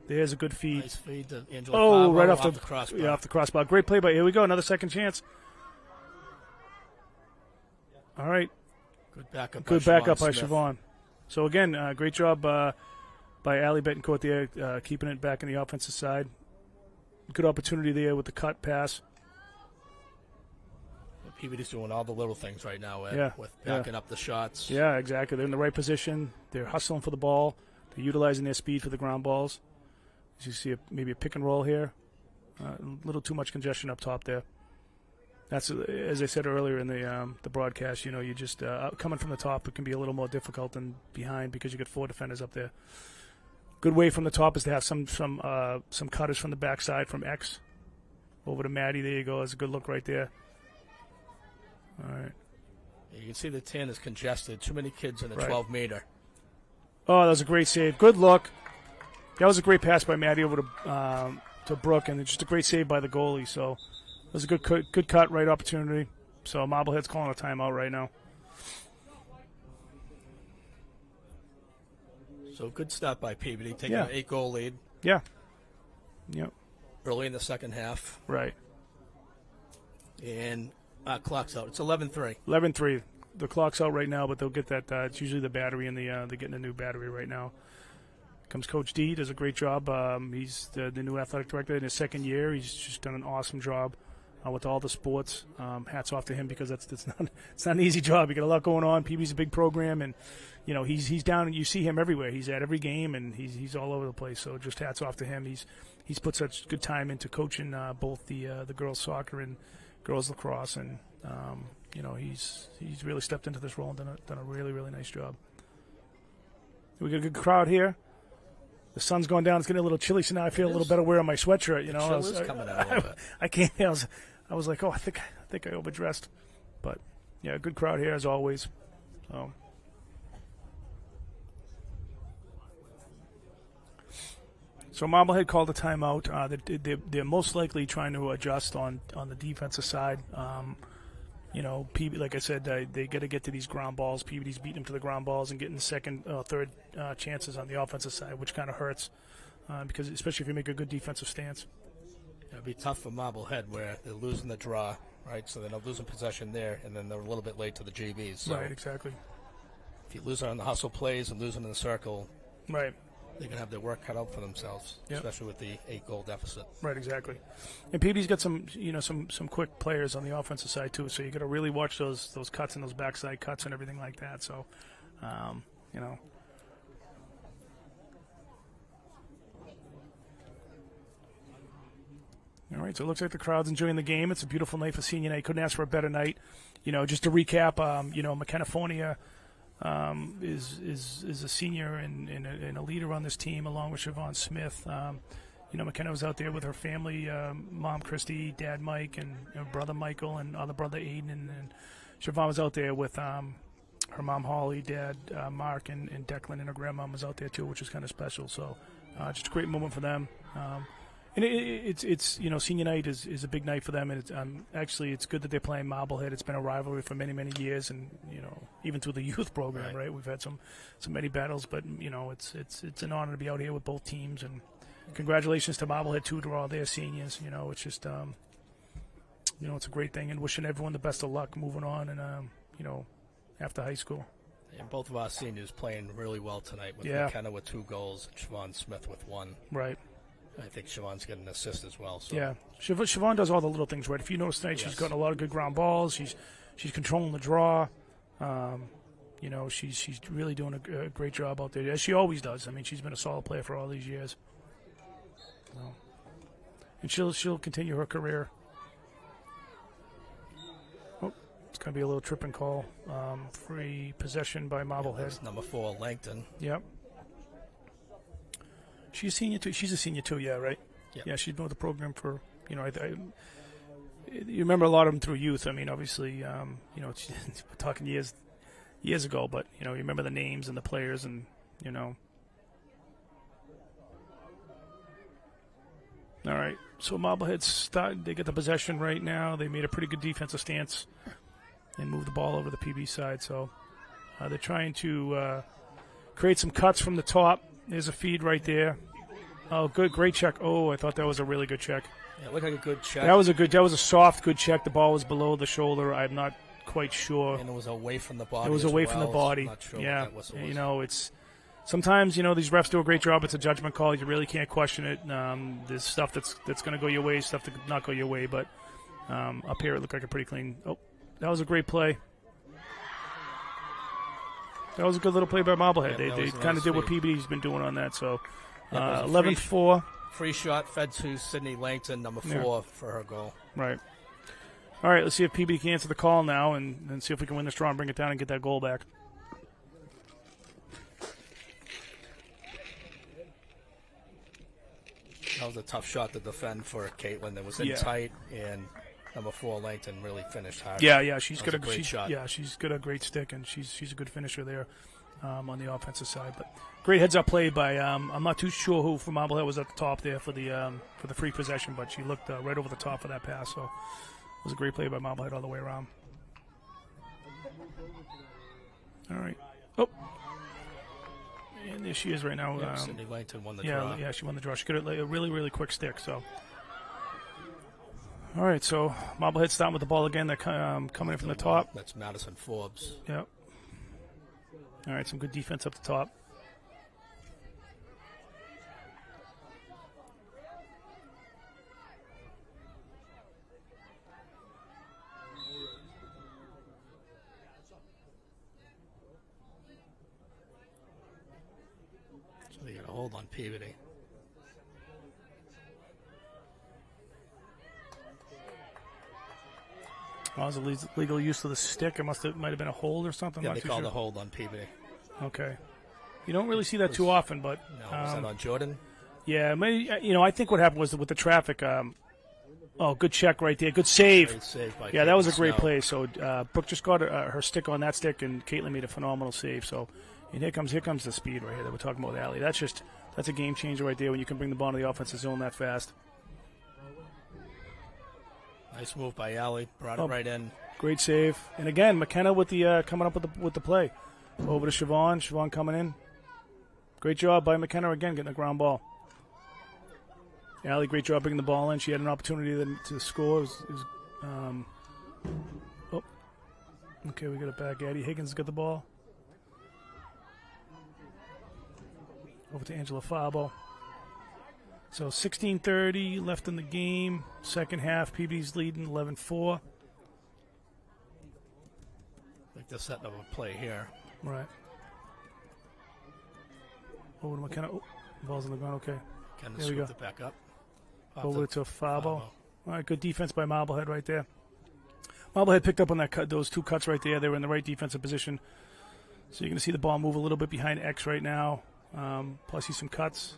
Speaker 1: There's a good feed.
Speaker 5: Nice feed to Angela
Speaker 1: Favo, right
Speaker 5: off the crossbar.
Speaker 1: Yeah, off the crossbar. Great play by. Here we go. Another second chance. All right.
Speaker 5: Good backup.
Speaker 1: Good backup by Siobhan. So again, great job by Allie Betancourt there, keeping it back in the offensive side. Good opportunity there with the cut pass.
Speaker 5: Peabody's doing all the little things right now with backing up the shots.
Speaker 1: Yeah, exactly. They're in the right position. They're hustling for the ball. They're utilizing their speed for the ground balls. As you see, maybe a pick and roll here. A little too much congestion up top there. That's, as I said earlier in the broadcast, you just coming from the top, it can be a little more difficult than behind because you got 4 defenders up there. Good way from the top is to have some cutters from the backside from X over to Maddie. There you go. That's a good look right there. All right.
Speaker 5: You can see the 10 is congested. Too many kids in the 12-meter.
Speaker 1: Oh, that was a great save. Good look. That was a great pass by Maddie over to Brooke, and it's just a great save by the goalie. So it was a good cut, right opportunity. So Marblehead's calling a timeout right now.
Speaker 5: So good start by Peabody, taking an 8-goal lead.
Speaker 1: Yeah. Yep.
Speaker 5: Early in the second half.
Speaker 1: Right.
Speaker 5: And clock's out. It's 11-3.
Speaker 1: 11-3. The clock's out right now, but they'll get that. It's usually the battery, and they're getting a new battery right now. Comes Coach D, does a great job. He's the new athletic director in his second year. He's just done an awesome job with all the sports. Hats off to him because it's not an easy job. You got a lot going on. PB's a big program, and he's down, and you see him everywhere. He's at every game, and he's all over the place. So just hats off to him. He's put such good time into coaching both the girls soccer and girls lacrosse, and he's really stepped into this role and done a really, really nice job. We got a good crowd here. the sun's going down. It's getting a little chilly, so now I feel a little better wearing my sweatshirt. You know,
Speaker 5: chill is coming out a little bit.
Speaker 1: I can't. I was like, oh, I think I overdressed, but yeah, good crowd here as always. So Marblehead called a timeout. They're most likely trying to adjust on the defensive side. You know, like I said, they got to get to these ground balls. Peabody's beating them to the ground balls and getting second, third chances on the offensive side, which kind of hurts because especially if you make a good defensive stance.
Speaker 5: It'll be tough for Marblehead where they're losing the draw, right? So they're losing possession there, and then they're a little bit late to the GBs. So
Speaker 1: right, exactly.
Speaker 5: If you lose on the hustle plays and losing in the circle,
Speaker 1: right,
Speaker 5: they're going to have their work cut out for themselves, especially with the 8-goal deficit.
Speaker 1: Right, exactly. And Peabody's got some quick players on the offensive side too, so you got to really watch those cuts and those backside cuts and everything like that. So, you know. All right, so it looks like the crowd's enjoying the game. It's a beautiful night for senior night. Couldn't ask for a better night. You know, just to recap, you know, McKenna Fournier is a senior and a leader on this team, along with Siobhan Smith. You know, McKenna was out there with her family, mom Christy, dad Mike, and brother Michael, and other brother Aiden, and Siobhan was out there with her mom Holly, dad Mark, and Declan, and her grandmom was out there too, which was kind of special. So just a great moment for them. And it's you know, senior night is a big night for them, and it's, actually it's good that they're playing Marblehead. It's been a rivalry for many years, and you know, even through the youth program, right? We've had some many battles, but you know, it's an honor to be out here with both teams, and congratulations to Marblehead too, to all their seniors. You know, it's just you know, it's a great thing, and wishing everyone the best of luck moving on, and you know, after high school.
Speaker 5: And both of our seniors playing really well tonight, with McKenna with 2 goals, and Siobhan Smith with 1.
Speaker 1: Right.
Speaker 5: I think Siobhan's getting an assist as well. So.
Speaker 1: Yeah, Siobhan does all the little things right. If you notice tonight, she's gotten a lot of good ground balls. She's controlling the draw. You know, she's really doing a great job out there, as she always does. I mean, she's been a solid player for all these years. So, and she'll continue her career. Oh, it's going to be a little tripping call. Free possession by Marblehead.
Speaker 5: Yeah, number 4, Langton.
Speaker 1: Yep. She's a senior too. She's a senior too, yeah, right?
Speaker 5: Yep.
Speaker 1: Yeah, she's been with the program for, you know, you remember a lot of them through youth. I mean, obviously, you know, we're talking years ago, but, you know, you remember the names and the players and, you know. All right, so Marblehead they get the possession right now. They made a pretty good defensive stance and moved the ball over the PB side. So they're trying to create some cuts from the top. There's a feed right there. Oh, great check. Oh, I thought that was a really good check.
Speaker 5: Yeah, it looked like a good check.
Speaker 1: That was a soft, good check. The ball was below the shoulder. I'm not quite sure.
Speaker 5: And it was away from the body.
Speaker 1: It was away from the body.
Speaker 5: I'm not sure
Speaker 1: yeah,
Speaker 5: what that whistle was.
Speaker 1: You know, it's sometimes, you know, these refs do a great job. It's a judgment call. You really can't question it. There's stuff that's going to go your way, stuff that could not go your way. But up here, it looked like a pretty clean. Oh, that was a great play. That was a good little play by Marblehead.
Speaker 5: Yeah,
Speaker 1: they kind of did what Peabody's been doing on that. So
Speaker 5: 11-4. Free shot fed to Sydney Langton, number 4, for her goal.
Speaker 1: Right. All right, let's see if Peabody can answer the call now and see if we can win this draw and bring it down and get that goal back.
Speaker 5: That was a tough shot to defend for Caitlin. That was in tight, and number 4, Langton, really finished hard.
Speaker 1: Yeah, she's got a
Speaker 5: great shot.
Speaker 1: Yeah, she's got a great stick, and she's a good finisher there on the offensive side. But great heads-up play by I'm not too sure who from Marblehead was at the top there for the free possession, but she looked right over the top of that pass. So it was a great play by Marblehead all the way around. All right. Oh. And there she is right now.
Speaker 5: Yeah, Sydney Langton won the draw.
Speaker 1: Yeah, she won the draw. She got a really, really quick stick. So. All right, so Marblehead starting with the ball again. They're coming in from the top.
Speaker 5: That's Madison Forbes.
Speaker 1: Yep. All right, some good defense up the top.
Speaker 5: So they got a hold on Peabody.
Speaker 1: Well, it was legal use of the stick. Might have been a hold or something.
Speaker 5: Yeah,
Speaker 1: not
Speaker 5: they
Speaker 1: too
Speaker 5: called
Speaker 1: sure.
Speaker 5: a hold on Peabody.
Speaker 1: Okay. You don't really see that too often, but
Speaker 5: No, was that on Jordan?
Speaker 1: yeah, maybe, I think what happened was that with the traffic. Good check right there. Good save.
Speaker 5: Great save by
Speaker 1: Yeah, that was a great
Speaker 5: Snow.
Speaker 1: play. So Brooke just got her stick on that stick, and Caitlin made a phenomenal save. So, and here comes the speed right here that we're talking about with Allie. That's a game changer right there when you can bring the ball to the offensive zone that fast.
Speaker 5: Nice move by Allie. Brought it right in.
Speaker 1: Great save. And again, McKenna with the coming up with the play. Over to Siobhan. Siobhan coming in. Great job by McKenna again getting the ground ball. Allie, great job bringing the ball in. She had an opportunity to score. Okay, we got it back. Addie Higgins got the ball. Over to Angela Fabo. So 16:30 left in the game. Second half, Peabody's leading 11-4.
Speaker 5: I think they're setting up a play here.
Speaker 1: Right. Over to McKenna. Oh, ball's on the ground. Okay.
Speaker 5: Kind of
Speaker 1: There we go.
Speaker 5: scooped it back up.
Speaker 1: Over to Fabo. All right, good defense by Marblehead right there. Marblehead picked up on that cut, those two cuts right there. They were in the right defensive position. So you're going to see the ball move a little bit behind X right now. Plus, see some cuts.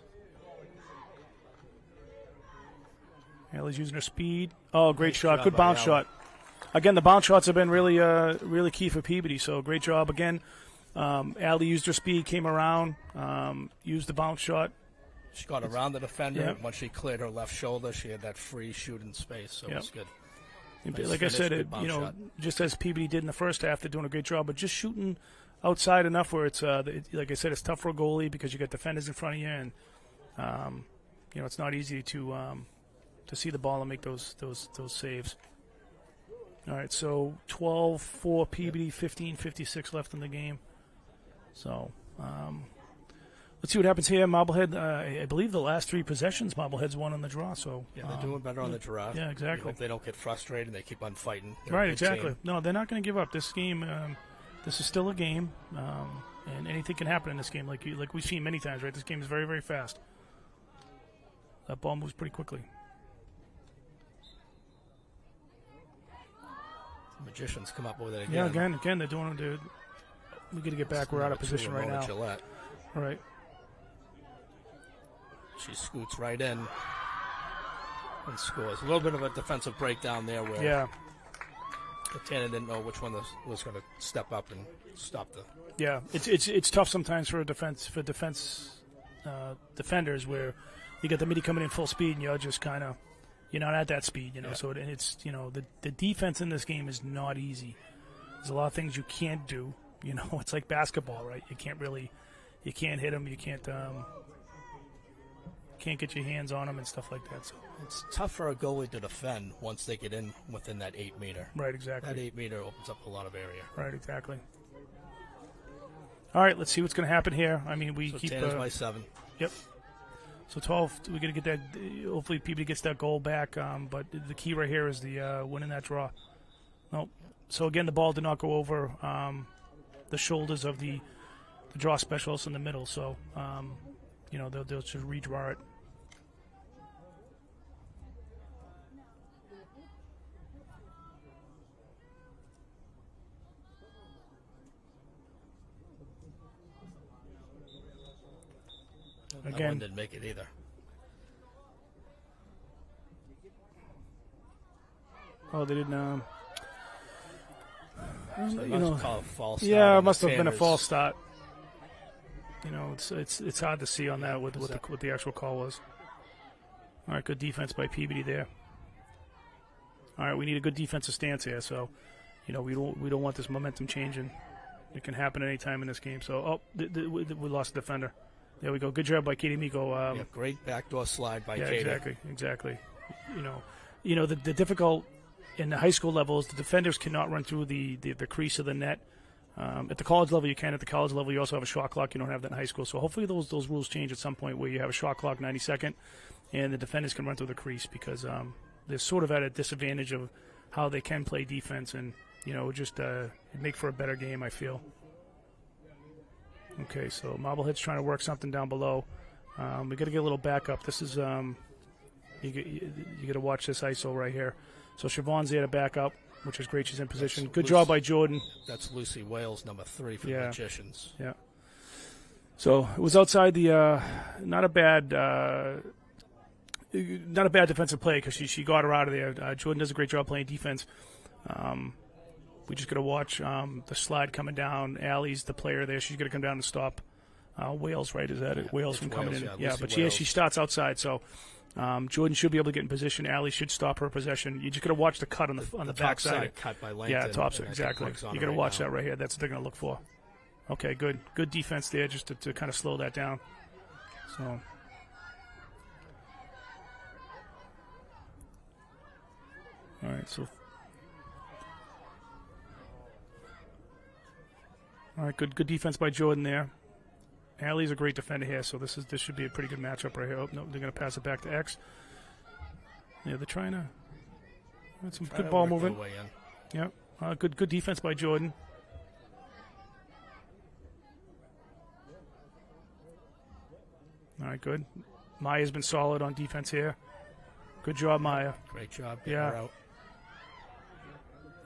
Speaker 1: Allie's using her speed. Oh, great shot. Good bounce shot. Again, the bounce shots have been really key for Peabody. So great job again. Allie used her speed, came around, used the bounce shot.
Speaker 5: She got around the defender.
Speaker 1: Yep.
Speaker 5: Once she cleared her left shoulder, she had that free shooting space, so it was good. Nice
Speaker 1: Like
Speaker 5: finish,
Speaker 1: I said,
Speaker 5: good bounce shot.
Speaker 1: just as Peabody did in the first half, they're doing a great job. But just shooting outside enough where it's, like I said, it's tough for a goalie because you got defenders in front of you, and it's not easy to see the ball and make those saves. All right, so 12-4 Peabody, 15:56 left in the game. So. Let's see what happens here. Marblehead, I believe the last three possessions, Marblehead's won on the draw. So
Speaker 5: yeah, they're doing better on the draw.
Speaker 1: Yeah, exactly.
Speaker 5: You hope they don't get frustrated and they keep on fighting. They're a
Speaker 1: Right,
Speaker 5: good
Speaker 1: exactly.
Speaker 5: team.
Speaker 1: No, they're not going to give up. This game, this is still a game, and anything can happen in this game, like we've seen many times. Right, this game is very, very fast. That ball moves pretty quickly.
Speaker 5: The Magicians come up with it again.
Speaker 1: Yeah, again, they're doing it. We got to get back. We're out of position right now.
Speaker 5: Gillette.
Speaker 1: All right.
Speaker 5: She scoots right in and scores. A little bit of a defensive breakdown there where Katana didn't know which one was going to step up and stop the.
Speaker 1: Yeah, it's tough sometimes for defenders where you get the midi coming in full speed and you're just kind of you're not at that speed, you know. Yeah. So it's the defense in this game is not easy. There's a lot of things you can't do. You know, it's like basketball, right? You can't hit them. You can't get your hands on them and stuff like that. So
Speaker 5: it's tough for a goalie to defend once they get in within that 8 meter.
Speaker 1: Right, exactly.
Speaker 5: That 8 meter opens up a lot of area.
Speaker 1: Right, exactly. All right, let's see what's going to happen here. I mean, we keep
Speaker 5: Tanner's by 7.
Speaker 1: Yep. So 12. We got to get that. Hopefully, Peabody gets that goal back. But the key right here is the winning that draw. Nope. So again, the ball did not go over the shoulders of the draw specialist in the middle. So they'll just redraw it.
Speaker 5: That
Speaker 1: Again,
Speaker 5: one didn't make it either.
Speaker 1: Oh, they didn't.
Speaker 5: So call a false start.
Speaker 1: Yeah, it must have been a false start. It's hard to see on that what the actual call was. All right, good defense by Peabody there. All right, we need a good defensive stance here. So, we don't want this momentum changing. It can happen any time in this game. So, we lost a defender. There we go. Good job by Katie Miko.
Speaker 5: Great backdoor slide by Katie.
Speaker 1: Exactly. The difficult in the high school levels, the defenders cannot run through the crease of the net. At the college level, you can. At the college level, you also have a shot clock. You don't have that in high school. So hopefully those rules change at some point where you have a shot clock 90-second, and the defenders can run through the crease because they're sort of at a disadvantage of how they can play defense, and just make for a better game, I feel. Okay, so Marblehead's trying to work something down below. We got to get a little backup. This is you got to watch this ISO right here. So Siobhan's there to back up, which is great. She's in position. Good job by Jordan.
Speaker 5: That's Lucy Wales, number 3 for the Magicians.
Speaker 1: Yeah. So it was outside the not a bad defensive play because she got her out of there. Jordan does a great job playing defense. We just got to watch the slide coming down. Allie's the player there. She's going to come down and stop Wales, right? Is that it? Wales from coming in. Yeah, but she starts outside. So Jordan should be able to get in position. Allie should stop her possession. You just got to watch the cut on the backside.
Speaker 5: Cut by Langton.
Speaker 1: Yeah, top side, exactly. You got to watch that right here. That's what they're going to look for. Okay, good defense there, just to kind of slow that down. So. All right, so. All right, good defense by Jordan there. Allie's a great defender here, so this should be a pretty good matchup right here. Oh, no, they're going to pass it back to X. Yeah, they're trying to. That's some good ball movement. Yeah, good defense by Jordan. All right, good. Maya's been solid on defense here. Good job, Maya.
Speaker 5: Great job.
Speaker 1: Yeah.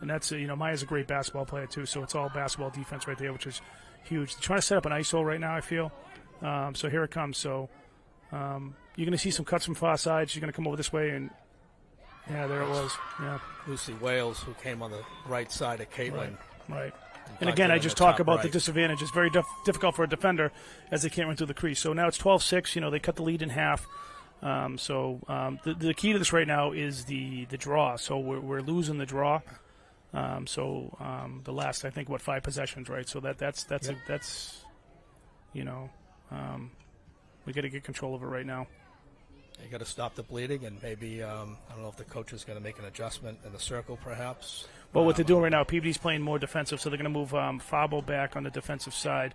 Speaker 1: And that's Maya's a great basketball player too, so it's all basketball defense right there, which is huge. They're trying to set up an ISO right now, I feel. So here it comes. So you're going to see some cuts from far side. She's going to come over this way, and yeah, there it was. Yeah.
Speaker 5: Lucy Wales, who came on the right side of Caitlin.
Speaker 1: Right. And again, I just talk about the disadvantage. It's very difficult for a defender as they can't run through the crease. So now it's 12-6. They cut the lead in half. The key to this right now is the draw. So we're losing the draw. The last, I think, 5 possessions, right? So that's we got to get control of it right now.
Speaker 5: You got to stop the bleeding, and maybe I don't know if the coach is going to make an adjustment in the circle, perhaps.
Speaker 1: Well, what they're doing right now, Peabody's playing more defensive, so they're going to move Fabo back on the defensive side.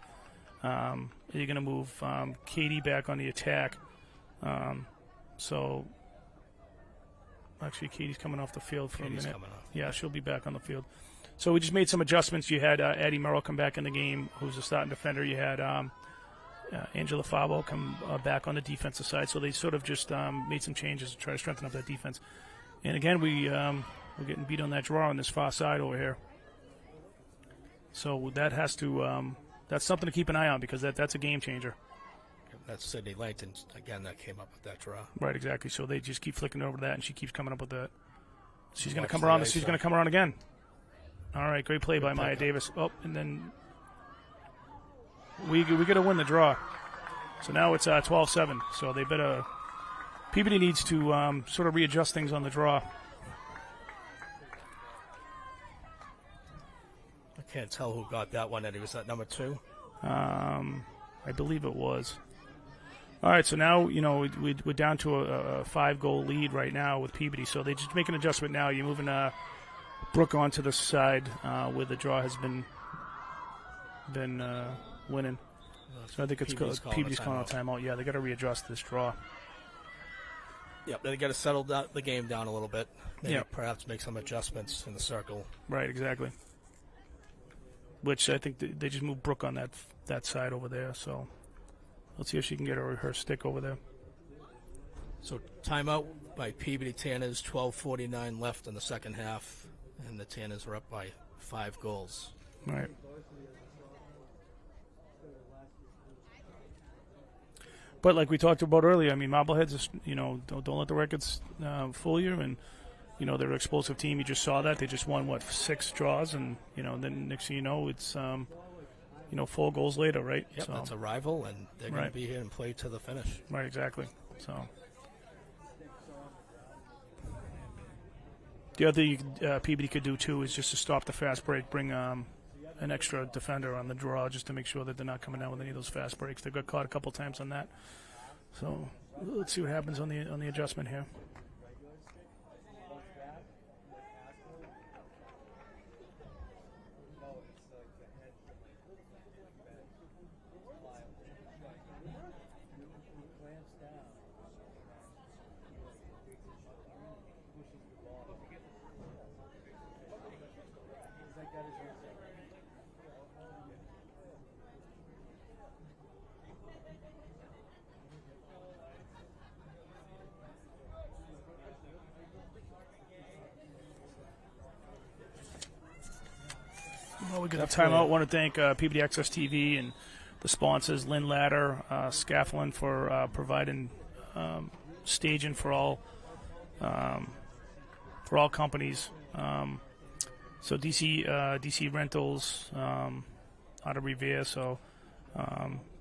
Speaker 1: You're going to move Katie back on the attack. Actually, Katie's coming off the field for a minute. Yeah, she'll be back on the field. So we just made some adjustments. You had Addie Merrill come back in the game, who's a starting defender. You had Angela Fabo come back on the defensive side. So they sort of just made some changes to try to strengthen up that defense. And again, we're getting beat on that draw on this far side over here. So that has to that's something to keep an eye on because that's a game changer.
Speaker 5: That's Sydney Langton, again, that came up with that draw.
Speaker 1: Right, exactly. So they just keep flicking over that, and she keeps coming up with that. She's going to come around. She's going to come around again. All right, great play by Maya Davis. Oh, and then we got to win the draw. So now it's 12-7. So they better – Peabody needs to sort of readjust things on the draw.
Speaker 5: I can't tell who got that one, Eddie. Was that number 2?
Speaker 1: I believe it was. All right, so now, we're down to a 5-goal lead right now with Peabody. So they just make an adjustment now. You're moving Brooke onto the side where the draw has been winning. So I think it's Peabody's calling a timeout. Yeah, they got to readjust this draw.
Speaker 5: Yep, they got to settle the game down a little bit. Maybe perhaps make some adjustments in the circle.
Speaker 1: Right, exactly. Which I think they just moved Brooke on that side over there. So let's see if she can get her stick over there.
Speaker 5: So timeout by Peabody Tanners, 12:49 left in the second half, and the Tanners are up by 5 goals.
Speaker 1: Right. But like we talked about earlier, I mean, Marblehead's just, don't let the records fool you, and they're an explosive team. You just saw that they just won 6 draws, and then next thing you know, it's 4 goals later, right?
Speaker 5: Yep,
Speaker 1: so,
Speaker 5: that's a rival, and they're going to be here and play to the finish.
Speaker 1: Right, exactly. So the other thing Peabody could do too is just to stop the fast break, bring an extra defender on the draw just to make sure that they're not coming down with any of those fast breaks. They got caught a couple times on that. So let's see what happens on the adjustment here. Well, we're going to timeout. I want to thank PVMHS TV and the sponsors, Lynn Ladder, Scaffolding for providing staging for all companies. So DC Rentals out of Revere. So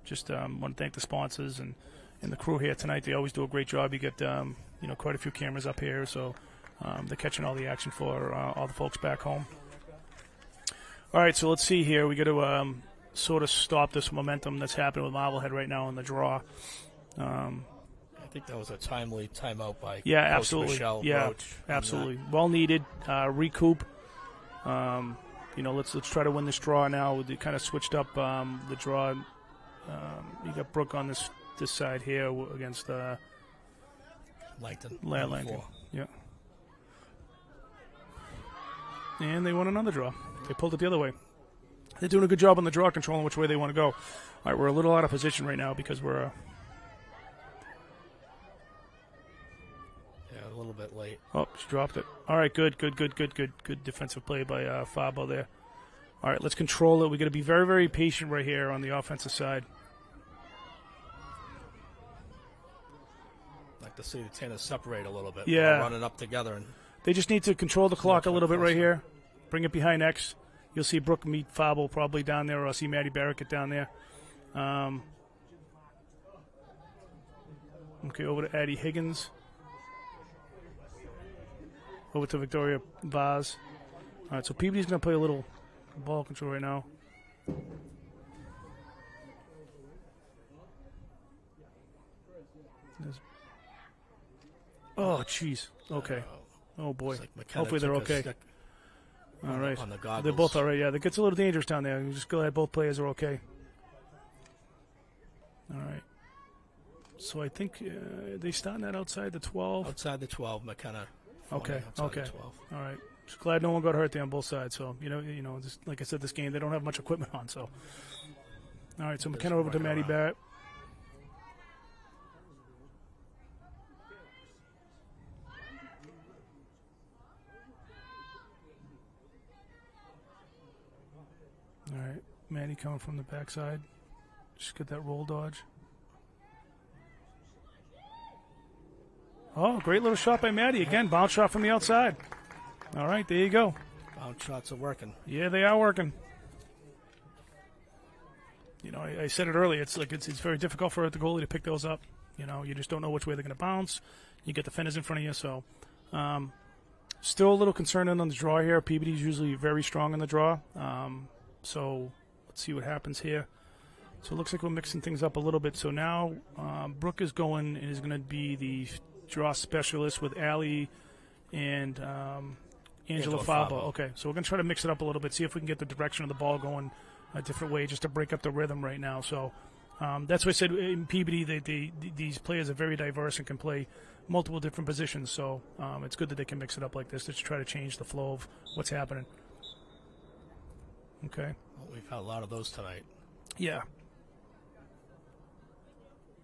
Speaker 1: just want to thank the sponsors and the crew here tonight. They always do a great job. You get quite a few cameras up here, so they're catching all the action for all the folks back home. All right, so let's see here. We got to sort of stop this momentum that's happening with Marblehead right now in the draw.
Speaker 5: I think that was a timely timeout by
Speaker 1: Yeah,
Speaker 5: Coach
Speaker 1: absolutely.
Speaker 5: Michelle
Speaker 1: Yeah,
Speaker 5: Roach
Speaker 1: absolutely. Well needed. Recoup. Let's try to win this draw now. They kind of switched up the draw. You got Brooke on this side here against
Speaker 5: Langton.
Speaker 1: Langton. Yeah. And they won another draw. They pulled it the other way. They're doing a good job on the draw, controlling which way they want to go. All right, we're a little out of position right now because we're
Speaker 5: a little bit late.
Speaker 1: Oh, she dropped it. All right, good defensive play by Fabo there. All right, let's control it. We got to be very, very patient right here on the offensive side.
Speaker 5: Like to see the tennis separate a little bit.
Speaker 1: Yeah,
Speaker 5: running up together, and
Speaker 1: they just need to control the clock a little bit right here. Bring it behind X. You'll see Brooke meet Fabo probably down there, or I'll see Maddie Barrett get down there. Okay, over to Addie Higgins. Over to Victoria Vaz. All right, so Peabody's going to play a little ball control right now. Oh, jeez. Okay. Oh, boy.
Speaker 5: Like
Speaker 1: Hopefully they're okay. All right.
Speaker 5: On the goggles.
Speaker 1: They're both all right. Yeah, it gets a little dangerous down there. You just go ahead. Both players are okay. All right. So I think they starting that outside the 12.
Speaker 5: Outside the 12, McKenna.
Speaker 1: Okay. Okay.
Speaker 5: 12.
Speaker 1: All right. Just glad no one got hurt there on both sides. So just like I said, this game they don't have much equipment on. So. All right. So McKenna over to Maddie Barrett. All right, Maddie coming from the backside. Just get that roll dodge. Oh, great little shot by Maddie. Again, bounce shot from the outside. All right, there you go.
Speaker 5: Bounce shots are working.
Speaker 1: Yeah, they are working. I said it earlier. It's very difficult for the goalie to pick those up. You just don't know which way they're going to bounce. You get defenders in front of you, so still a little concerned on the draw here. Peabody's usually very strong in the draw. So let's see what happens here. So it looks like we're mixing things up a little bit. So now Brooke is going to be the draw specialist with Allie and Angela Fabo. Okay, so we're going to try to mix it up a little bit, see if we can get the direction of the ball going a different way just to break up the rhythm right now. So that's why I said in Peabody these players are very diverse and can play multiple different positions. So it's good that they can mix it up like this to try to change the flow of what's happening. Okay.
Speaker 5: Well, we've had a lot of those tonight.
Speaker 1: Yeah.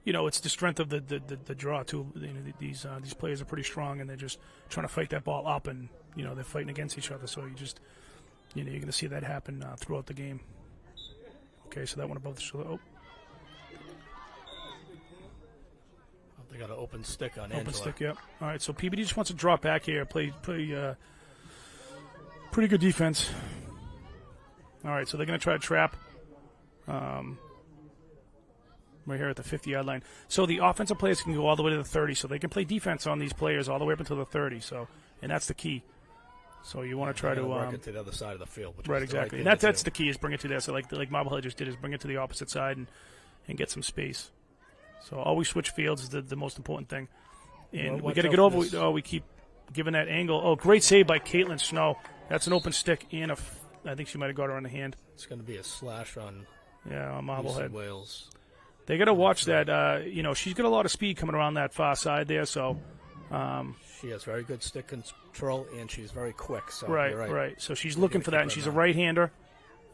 Speaker 1: It's the strength of the draw too. These players are pretty strong, and they're just trying to fight that ball up, and they're fighting against each other. So you're going to see that happen throughout the game. Okay, so that one above the shoulder. Oh,
Speaker 5: they got an open stick on
Speaker 1: Angela.
Speaker 5: Angela.
Speaker 1: Open stick, yep. All right, so Peabody just wants to drop back here, play pretty good defense. All right, so they're going to try to trap right here at the 50-yard line. So the offensive players can go all the way to the 30, so they can play defense on these players all the way up until the 30. So, and that's the key. So you want to try to
Speaker 5: work it to the other side of the field.
Speaker 1: Right, exactly. And that's the key is bring it to there. So like Marblehead just did is bring it to the opposite side and get some space. So always switch fields is the most important thing. And we got to get over. We keep giving that angle. Oh, great save by Caitlin Snow. That's an open stick and I think she might have got her on the hand.
Speaker 5: It's going to be a slash on
Speaker 1: Marblehead.
Speaker 5: Wales.
Speaker 1: They got to watch that. She's got a lot of speed coming around that far side there. So
Speaker 5: she has very good stick control, and she's very quick. So
Speaker 1: right. So she's looking for that, and she's a right-hander.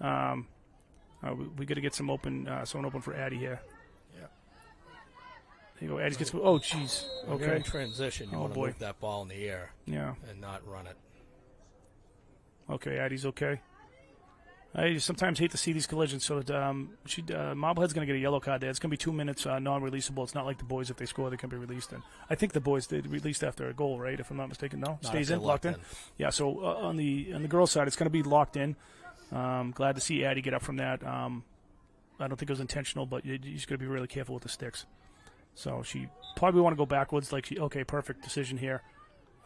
Speaker 1: We got to get someone open for Addie here.
Speaker 5: Yeah.
Speaker 1: There you go. Addie gets. Oh, jeez. Okay.
Speaker 5: You're in transition. You want to move that ball in the air.
Speaker 1: Yeah.
Speaker 5: And not run it.
Speaker 1: Okay, Addie's okay. I sometimes hate to see these collisions. So Marblehead's going to get a yellow card there. It's going to be 2 minutes non-releasable. It's not like the boys, if they score, they can be released. And I think the boys, they released after a goal, right? If I'm not mistaken. No? Stays in, locked in. Yeah, so on the girls' side, it's going to be locked in. Glad to see Addie get up from that. I don't think it was intentional, but you just got to be really careful with the sticks. So she probably want to go backwards. Okay, perfect decision here.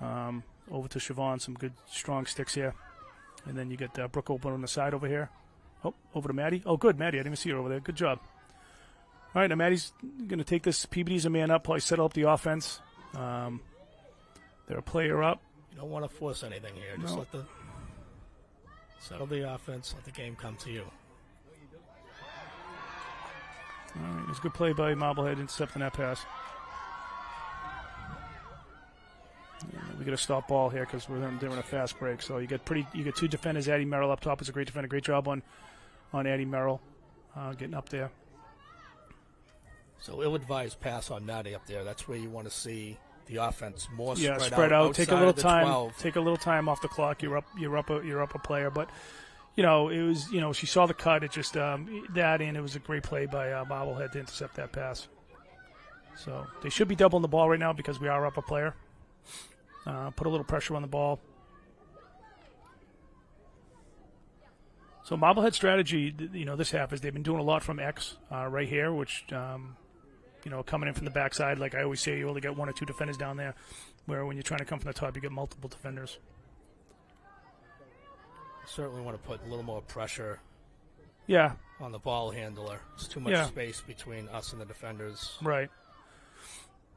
Speaker 1: Over to Siobhan, some good, strong sticks here. And then you get Brooke open on the side over here. Oh, over to Maddie. Oh, good, Maddie. I didn't even see her over there. Good job. All right, now Maddie's going to take this. Peabody's a man up, probably settle up the offense. They're a player up.
Speaker 5: You don't want to force anything here. Just settle the offense, let the game come to you.
Speaker 1: All right, it was a good play by Marblehead intercepting that pass. We got a stop ball here because we're doing a fast break. So you get two defenders. Addie Merrill up top is a great defender. Great job on Addie Merrill getting up there.
Speaker 5: So ill-advised pass on Maddie up there. That's where you want to see the offense more
Speaker 1: spread out. Take a little time. 12. Take a little time off the clock. You're up a player. But it was she saw the cut. It just that and it was a great play by Marblehead to intercept that pass. So they should be doubling the ball right now because we are up a player. Put a little pressure on the ball. So Marblehead strategy, this half is they've been doing a lot from X right here, which, coming in from the backside. Like I always say, you only get 1 or 2 defenders down there, where when you're trying to come from the top, you get multiple defenders.
Speaker 5: Certainly want to put a little more pressure on the ball handler. There's too much space between us and the defenders.
Speaker 1: Right.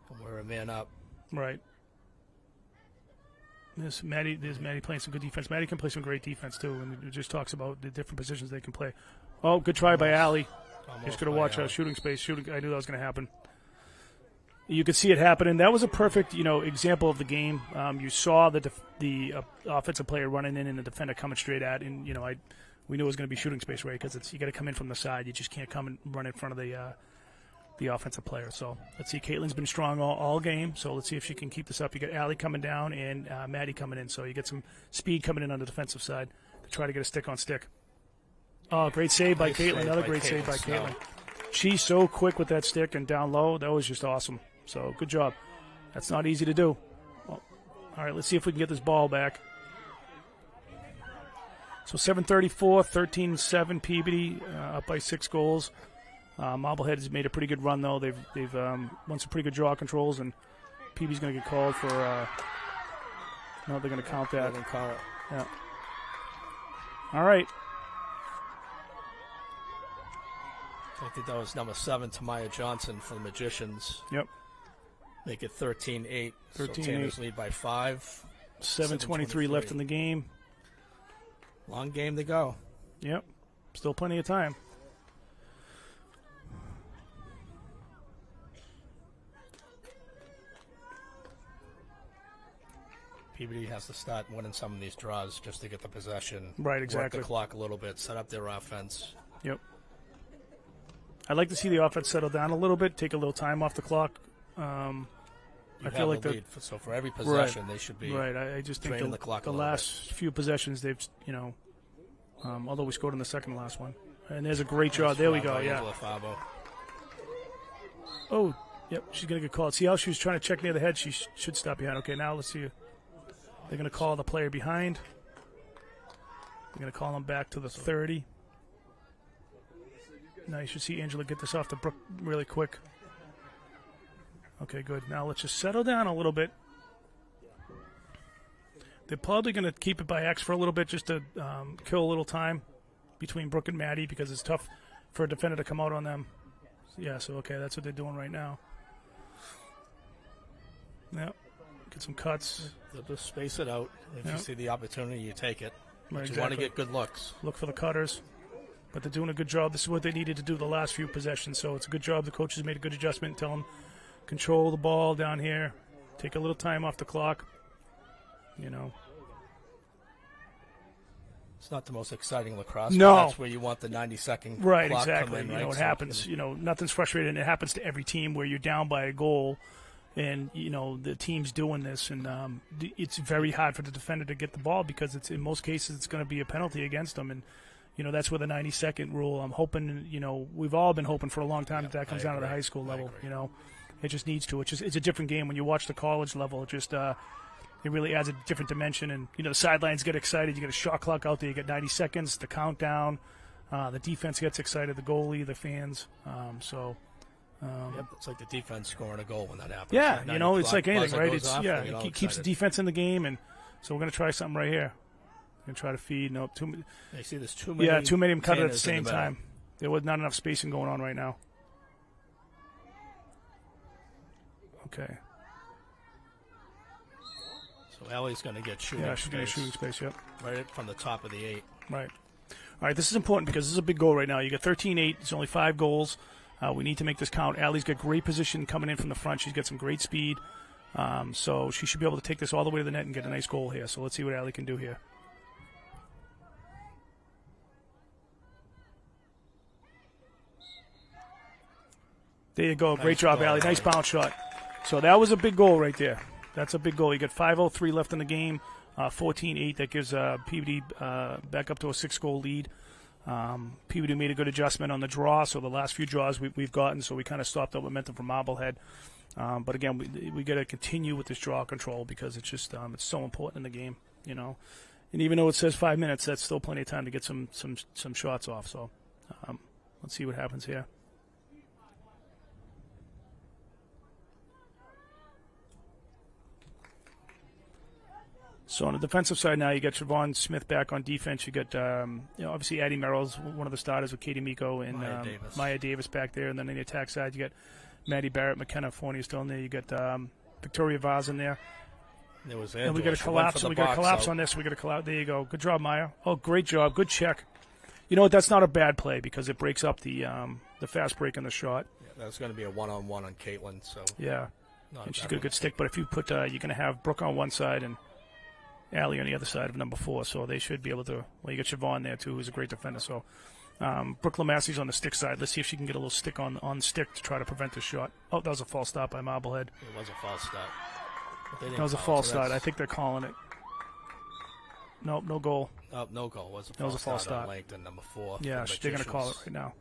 Speaker 5: And we're a man up.
Speaker 1: Right. There's Maddie playing some good defense. Maddie can play some great defense, too, and it just talks about the different positions they can play. Oh, good try by Allie. Just going to watch shooting space. I knew that was going to happen. You could see it happening. That was a perfect, example of the game. You saw the offensive player running in and the defender coming straight at, and, we knew it was going to be shooting space, right, because you got to come in from the side. You just can't come and run in front of the offensive player. So let's see. Caitlin's been strong all game, so let's see if she can keep this up. You got Allie coming down and Maddie coming in, so you get some speed coming in on the defensive side to try to get a stick on stick. Oh, great save by Caitlin. Another great save by Caitlin. She's so quick with that stick and down low. That was just awesome. So good job. That's not easy to do. Well, all right, let's see if we can get this ball back. So 7:34, 13-7 Peabody, up by 6 goals. Marblehead has made a pretty good run, though. They've won some pretty good draw controls, and Peabody's going to get called for. No, they're going to count that.
Speaker 5: They're going to call it.
Speaker 1: Yeah. All right.
Speaker 5: I think that was number 7, Tamaya Johnson for the Magicians.
Speaker 1: Yep.
Speaker 5: Make it 13-8.
Speaker 1: 13-8.
Speaker 5: So Tanners lead by 5.
Speaker 1: 7:23 left in the game.
Speaker 5: Long game to go.
Speaker 1: Yep. Still plenty of time.
Speaker 5: Peabody has to start winning some of these draws just to get the possession.
Speaker 1: Right, exactly.
Speaker 5: Work the clock a little bit, set up their offense.
Speaker 1: Yep. I'd like to see the offense settle down a little bit, take a little time off the clock. I feel like
Speaker 5: so for every possession, they should be
Speaker 1: right. I just think the last few possessions, they've although we scored in the second last one, and there's a great job. There we go. Yeah. Oh, yep. She's gonna get called. See how she was trying to check near the head? She should stop behind. Okay, now let's see. They're going to call the player behind. They're going to call him back to the 30. Now you should see Angela get this off the Brook really quick. Okay, good. Now let's just settle down a little bit. They're probably going to keep it by X for a little bit just to kill a little time between Brooke and Maddie because it's tough for a defender to come out on them. Yeah, so okay, that's what they're doing right now. Yep. Get some cuts.
Speaker 5: They'll just space it out. If you see the opportunity, you take it.
Speaker 1: Right,
Speaker 5: exactly. You want to get good looks.
Speaker 1: Look for the cutters. But they're doing a good job. This is what they needed to do the last few possessions. So it's a good job. The coaches made a good adjustment. Tell them, control the ball down here. Take a little time off the clock.
Speaker 5: It's not the most exciting lacrosse.
Speaker 1: No.
Speaker 5: But that's where you want the 90-second
Speaker 1: right,
Speaker 5: clock
Speaker 1: exactly.
Speaker 5: come in, right?
Speaker 1: It happens. Nothing's frustrating. It happens to every team where you're down by a goal. And, the team's doing this, and it's very hard for the defender to get the ball because in most cases it's going to be a penalty against them. And, that's where the 90-second rule. I'm hoping, we've all been hoping for a long time that comes down to the high school level. It just needs to. It's a different game when you watch the college level. It just it really adds a different dimension. And the sidelines get excited. You get a shot clock out there. You get 90 seconds, the countdown. The defense gets excited. The goalie, the fans.
Speaker 5: It's like the defense scoring a goal when that happens.
Speaker 1: Yeah,
Speaker 5: Like
Speaker 1: it's like anything, right?
Speaker 5: It
Speaker 1: Keeps the defense in the game, and so we're going to try something right here. We're going to try to feed. Nope,
Speaker 5: You see, there's too many.
Speaker 1: Yeah, too many of them cut it at the
Speaker 5: Tanners in
Speaker 1: same
Speaker 5: middle.
Speaker 1: time. There was not enough spacing going on right now. Okay.
Speaker 5: So Allie's going to get shooting.
Speaker 1: Yeah, she's going to get shooting space. Yep.
Speaker 5: Right from the top of the 8.
Speaker 1: Right. All right, this is important because this is a big goal right now. You got 13-8. It's only 5 goals. We need to make this count. Allie's got great position coming in from the front. She's got some great speed. So she should be able to take this all the way to the net and get a nice goal here. So let's see what Allie can do here. There you go. Great job, Allie. Nice bounce shot. So that was a big goal right there. That's a big goal. You got 5:03 left in the game. 14-8. That gives Peabody back up to a 6-goal lead. Peabody made a good adjustment on the draw, so the last few draws we've gotten, so we kind of stopped the momentum from Marblehead. But again, we got to continue with this draw control because it's just it's so important in the game, And even though it says 5 minutes, that's still plenty of time to get some shots off. So let's see what happens here. So on the defensive side now, you got Siobhan Smith back on defense. You got, obviously Addie Merrill's one of the starters with Katie Miko and Maya Davis back there. And then on the attack side, you got Maddie Barrett, McKenna Forney still in there. You got Victoria Vaz in there. And we got a collapse. We got a collapse on this. We got a collapse. There you go. Good job, Maya. Oh, great job. Good check. You know what? That's not a bad play because it breaks up the fast break in the shot.
Speaker 5: Yeah, that's going to be a one-on-one on Caitlin. So
Speaker 1: yeah, and she's got a good stick. But if you put, you're going to have Brooke on one side and Allie on the other side of number 4, so they should be able to. Well, you got Siobhan there too, who's a great defender. So Brooke Lamassie's on the stick side. Let's see if she can get a little stick on stick to try to prevent the shot. Oh, that was a false start by Marblehead.
Speaker 5: It was a false start.
Speaker 1: That was a false start. I think they're calling it. Nope, no goal.
Speaker 5: Oh, no goal.
Speaker 1: That was a false start.
Speaker 5: Langton, number 4.
Speaker 1: Yeah, they're going to call it right now.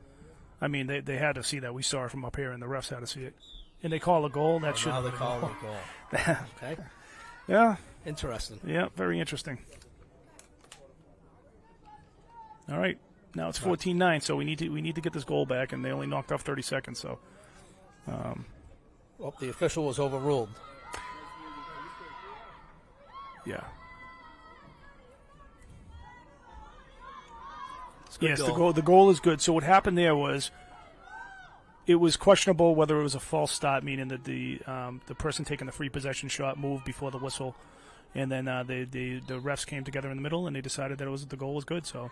Speaker 1: I mean, they had to see that. We saw it from up here, and the refs had to see it. And they call a goal. That should.
Speaker 5: Now they call a goal. Okay.
Speaker 1: Yeah.
Speaker 5: Interesting.
Speaker 1: Yeah, very interesting. All right, now it's 14-9, so we need to get this goal back, and they only knocked off 30 seconds. So,
Speaker 5: well, the official was overruled.
Speaker 1: Yeah. Yes, the goal is good. So what happened there was it was questionable whether it was a false start, meaning that the person taking the free possession shot moved before the whistle, and then the refs came together in the middle and they decided that the goal was good. So,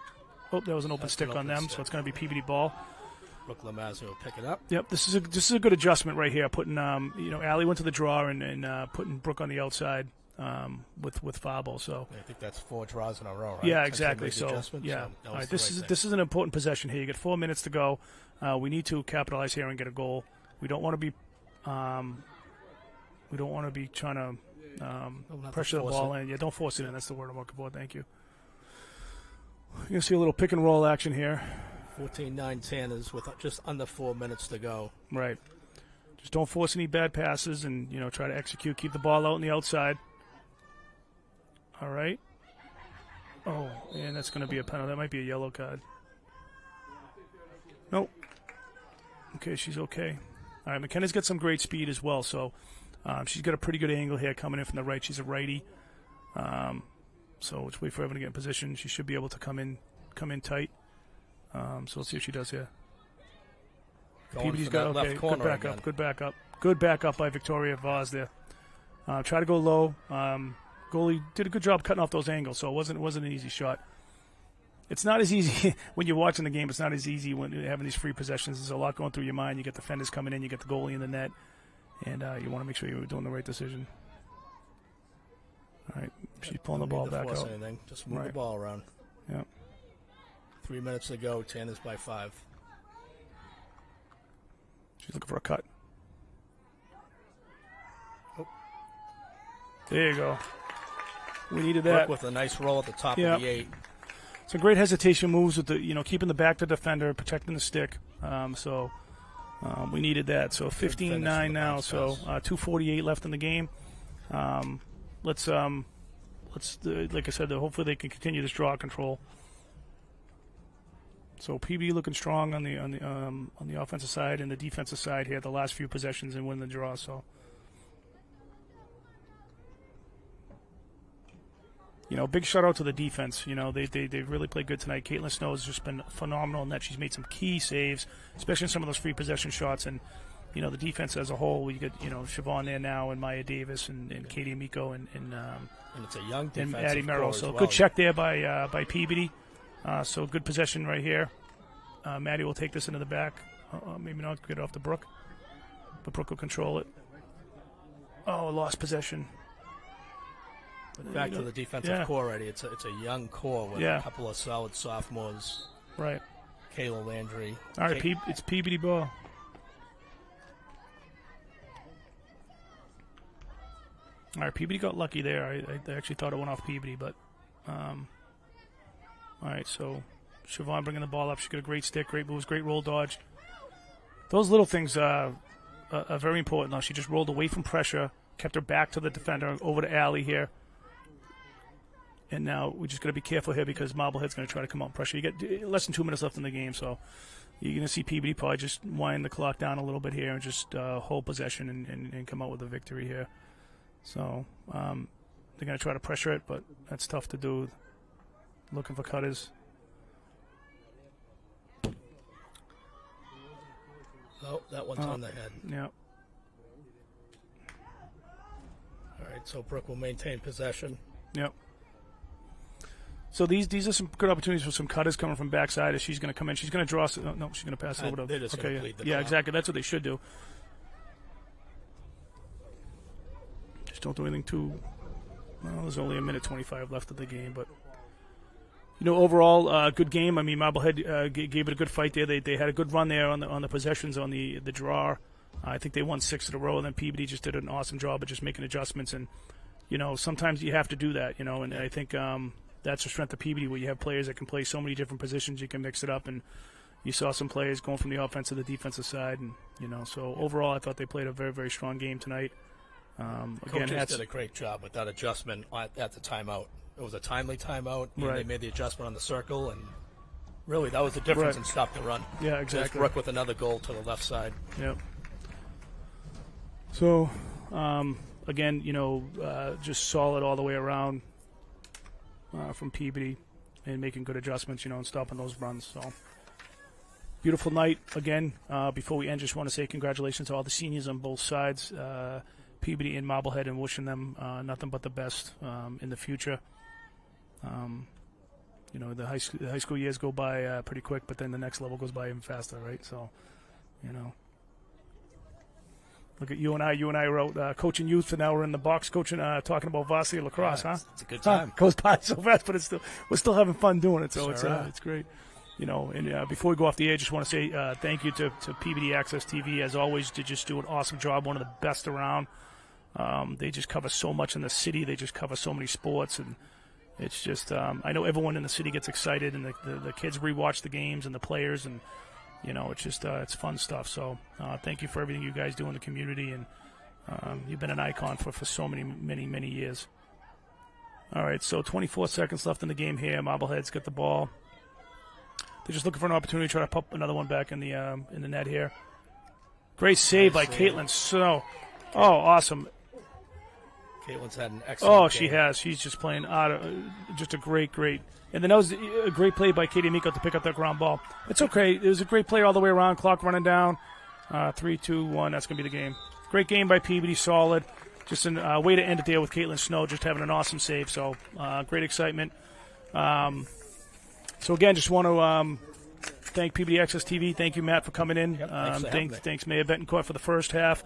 Speaker 1: there was an open stick on them, so it's going to be Peabody ball.
Speaker 5: Brooke Lamazio will pick it up.
Speaker 1: Yep, this is a good adjustment right here. Putting Allie went to the draw and putting Brooke on the outside with Fabo. So
Speaker 5: I think that's 4 draws in a row, right?
Speaker 1: Yeah, exactly. So yeah, all right. This is an important possession here. You get 4 minutes to go. We need to capitalize here and get a goal. We don't want to be trying to pressure the ball in. Yeah, don't force it in. That's the word I'm looking for. Thank you. You're gonna see a little pick and roll action here.
Speaker 5: 14-9 Tanners with just under 4 minutes to go.
Speaker 1: Right. Just don't force any bad passes and, try to execute. Keep the ball out on the outside. All right. Oh, and that's going to be a penalty. That might be a yellow card. Nope. Okay, she's okay. All right, McKenna's got some great speed as well, so she's got a pretty good angle here coming in from the right. She's a righty. So let's wait for Evan to get in position. She should be able to come in tight. So let's see what she does here. Peabody's got okay. Good backup. Again. Good backup. Good backup by Victoria Vaz there. Try to go low. Goalie did a good job cutting off those angles, so it wasn't an easy shot. It's not as easy when you're watching the game. It's not as easy when you're having these free possessions. There's a lot going through your mind. You get defenders coming in. You get the goalie in the net, and you want to make sure you're doing the right decision. All right, she's pulling the ball back out.
Speaker 5: Anything. Just move the ball around.
Speaker 1: Yeah.
Speaker 5: 3 minutes to go. Tanners by 5.
Speaker 1: She's looking for a cut. Oh. There you go. We needed that.
Speaker 5: With a nice roll at the top of the 8.
Speaker 1: some great hesitation moves with the keeping the back to defender, protecting the stick. We needed that. So 15-9 now. So 2:48 left in the game. Let's like I said, hopefully they can continue this draw control. So Peabody looking strong on the offensive side and the defensive side here. The last few possessions and win the draw. So. Big shout out to the defense. They really played good tonight. Caitlin Snow has just been phenomenal in that she's made some key saves, especially in some of those free possession shots. And, the defense as a whole, we get, Siobhan there now and Maya Davis and Katie Amico and
Speaker 5: it's a young
Speaker 1: and
Speaker 5: defensive
Speaker 1: Addie Merrill.
Speaker 5: core as
Speaker 1: So
Speaker 5: well.
Speaker 1: good check there by Peabody. So good possession right here. Maddie will take this into the back. Maybe not get it off to Brooke, but Brooke will control it. Oh, lost possession.
Speaker 5: Back to the defensive core already. It's a young core with a couple of solid sophomores.
Speaker 1: Right.
Speaker 5: Kayla Landry.
Speaker 1: All right, it's Peabody ball. All right, Peabody got lucky there. I actually thought it went off Peabody, but all right, so Siobhan bringing the ball up. She got a great stick, great moves, great roll dodge. Those little things are very important. Though she just rolled away from pressure, kept her back to the defender, over to Allie here. And now we just got to be careful here because Marblehead's going to try to come out and pressure. You get less than 2 minutes left in the game, so you're going to see Peabody probably just wind the clock down a little bit here and just hold possession and come out with a victory here. So they're going to try to pressure it, but that's tough to do. Looking for cutters.
Speaker 5: Oh, that one's on the head.
Speaker 1: Yeah.
Speaker 5: All right, so Brooke will maintain possession.
Speaker 1: Yep. So these are some good opportunities for some cutters coming from backside as she's going to come in. She's going to draw. No, she's going to pass over to.
Speaker 5: They're just going to lead the
Speaker 1: yeah,
Speaker 5: clock.
Speaker 1: exactly. That's what they should do. Just don't do anything too. Well, there's only 1:25 left of the game, but overall, good game. I mean, Marblehead gave it a good fight there. They had a good run there on the possessions on the draw. I think they won 6 in a row, and then Peabody just did an awesome job of just making adjustments. And sometimes you have to do that. And I think. That's the strength of Peabody, where you have players that can play so many different positions. You can mix it up, and you saw some players going from the offensive to the defensive side. And so overall, I thought they played a very, very strong game tonight.
Speaker 5: Coaches did a great job with that adjustment at the timeout. It was a timely timeout.
Speaker 1: Right.
Speaker 5: They made the adjustment on the circle, and really that was the difference and stopped the run.
Speaker 1: Yeah, exactly.
Speaker 5: There's Brooke with another goal to the left side.
Speaker 1: Yep. So, again, just solid all the way around. From Peabody and making good adjustments, and stopping those runs. So beautiful night again. Before we end, just want to say congratulations to all the seniors on both sides, Peabody and Marblehead, and wishing them nothing but the best in the future. The high school years go by pretty quick, but then the next level goes by even faster, right? So, look at you and I wrote coaching youth, and now we're in the box coaching, talking about Varsity Lacrosse, huh?
Speaker 5: It's a good time.
Speaker 1: Goes by so fast, but we're still having fun doing it, so
Speaker 5: Sure
Speaker 1: it's great. And before we go off the air, I just want to say thank you to Peabody Access TV. As always, they just do an awesome job, one of the best around. They just cover so much in the city. They just cover so many sports, and it's just I know everyone in the city gets excited, and the kids rewatch the games and the players, and it's just it's fun stuff. So thank you for everything you guys do in the community, and you've been an icon for so many years. All right, so 24 seconds left in the game here. Marblehead's got the ball. They're just looking for an opportunity to try to pop another one back in the net here. Great save by Caitlin Snow. Oh, awesome.
Speaker 5: Caitlin's had an excellent game.
Speaker 1: She has. She's just playing just a great. And then that was a great play by Katie Amico to pick up that ground ball. It's okay. It was a great play all the way around. Clock running down. 3, 2, 1. That's going to be the game. Great game by Peabody. Solid. Just a way to end it there with Caitlin Snow just having an awesome save. So great excitement. So again, just want to thank Peabody Access TV. Thank you, Matt, for coming in. Thanks, Mayor Betancourt, for the first half.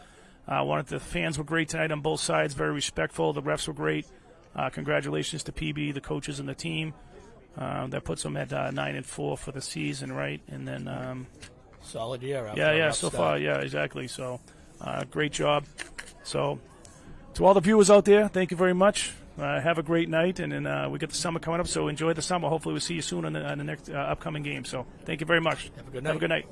Speaker 1: The fans were great tonight on both sides, very respectful. The refs were great. Congratulations to Peabody, the coaches, and the team. That puts them at 9-4 for the season, right? And then
Speaker 5: solid year.
Speaker 1: So far, exactly. So great job. So to all the viewers out there, thank you very much. Have a great night, and then we get the summer coming up, so enjoy the summer. Hopefully we'll see you soon in the next upcoming game. So thank you very much.
Speaker 5: Have a good night.
Speaker 1: Have a good night.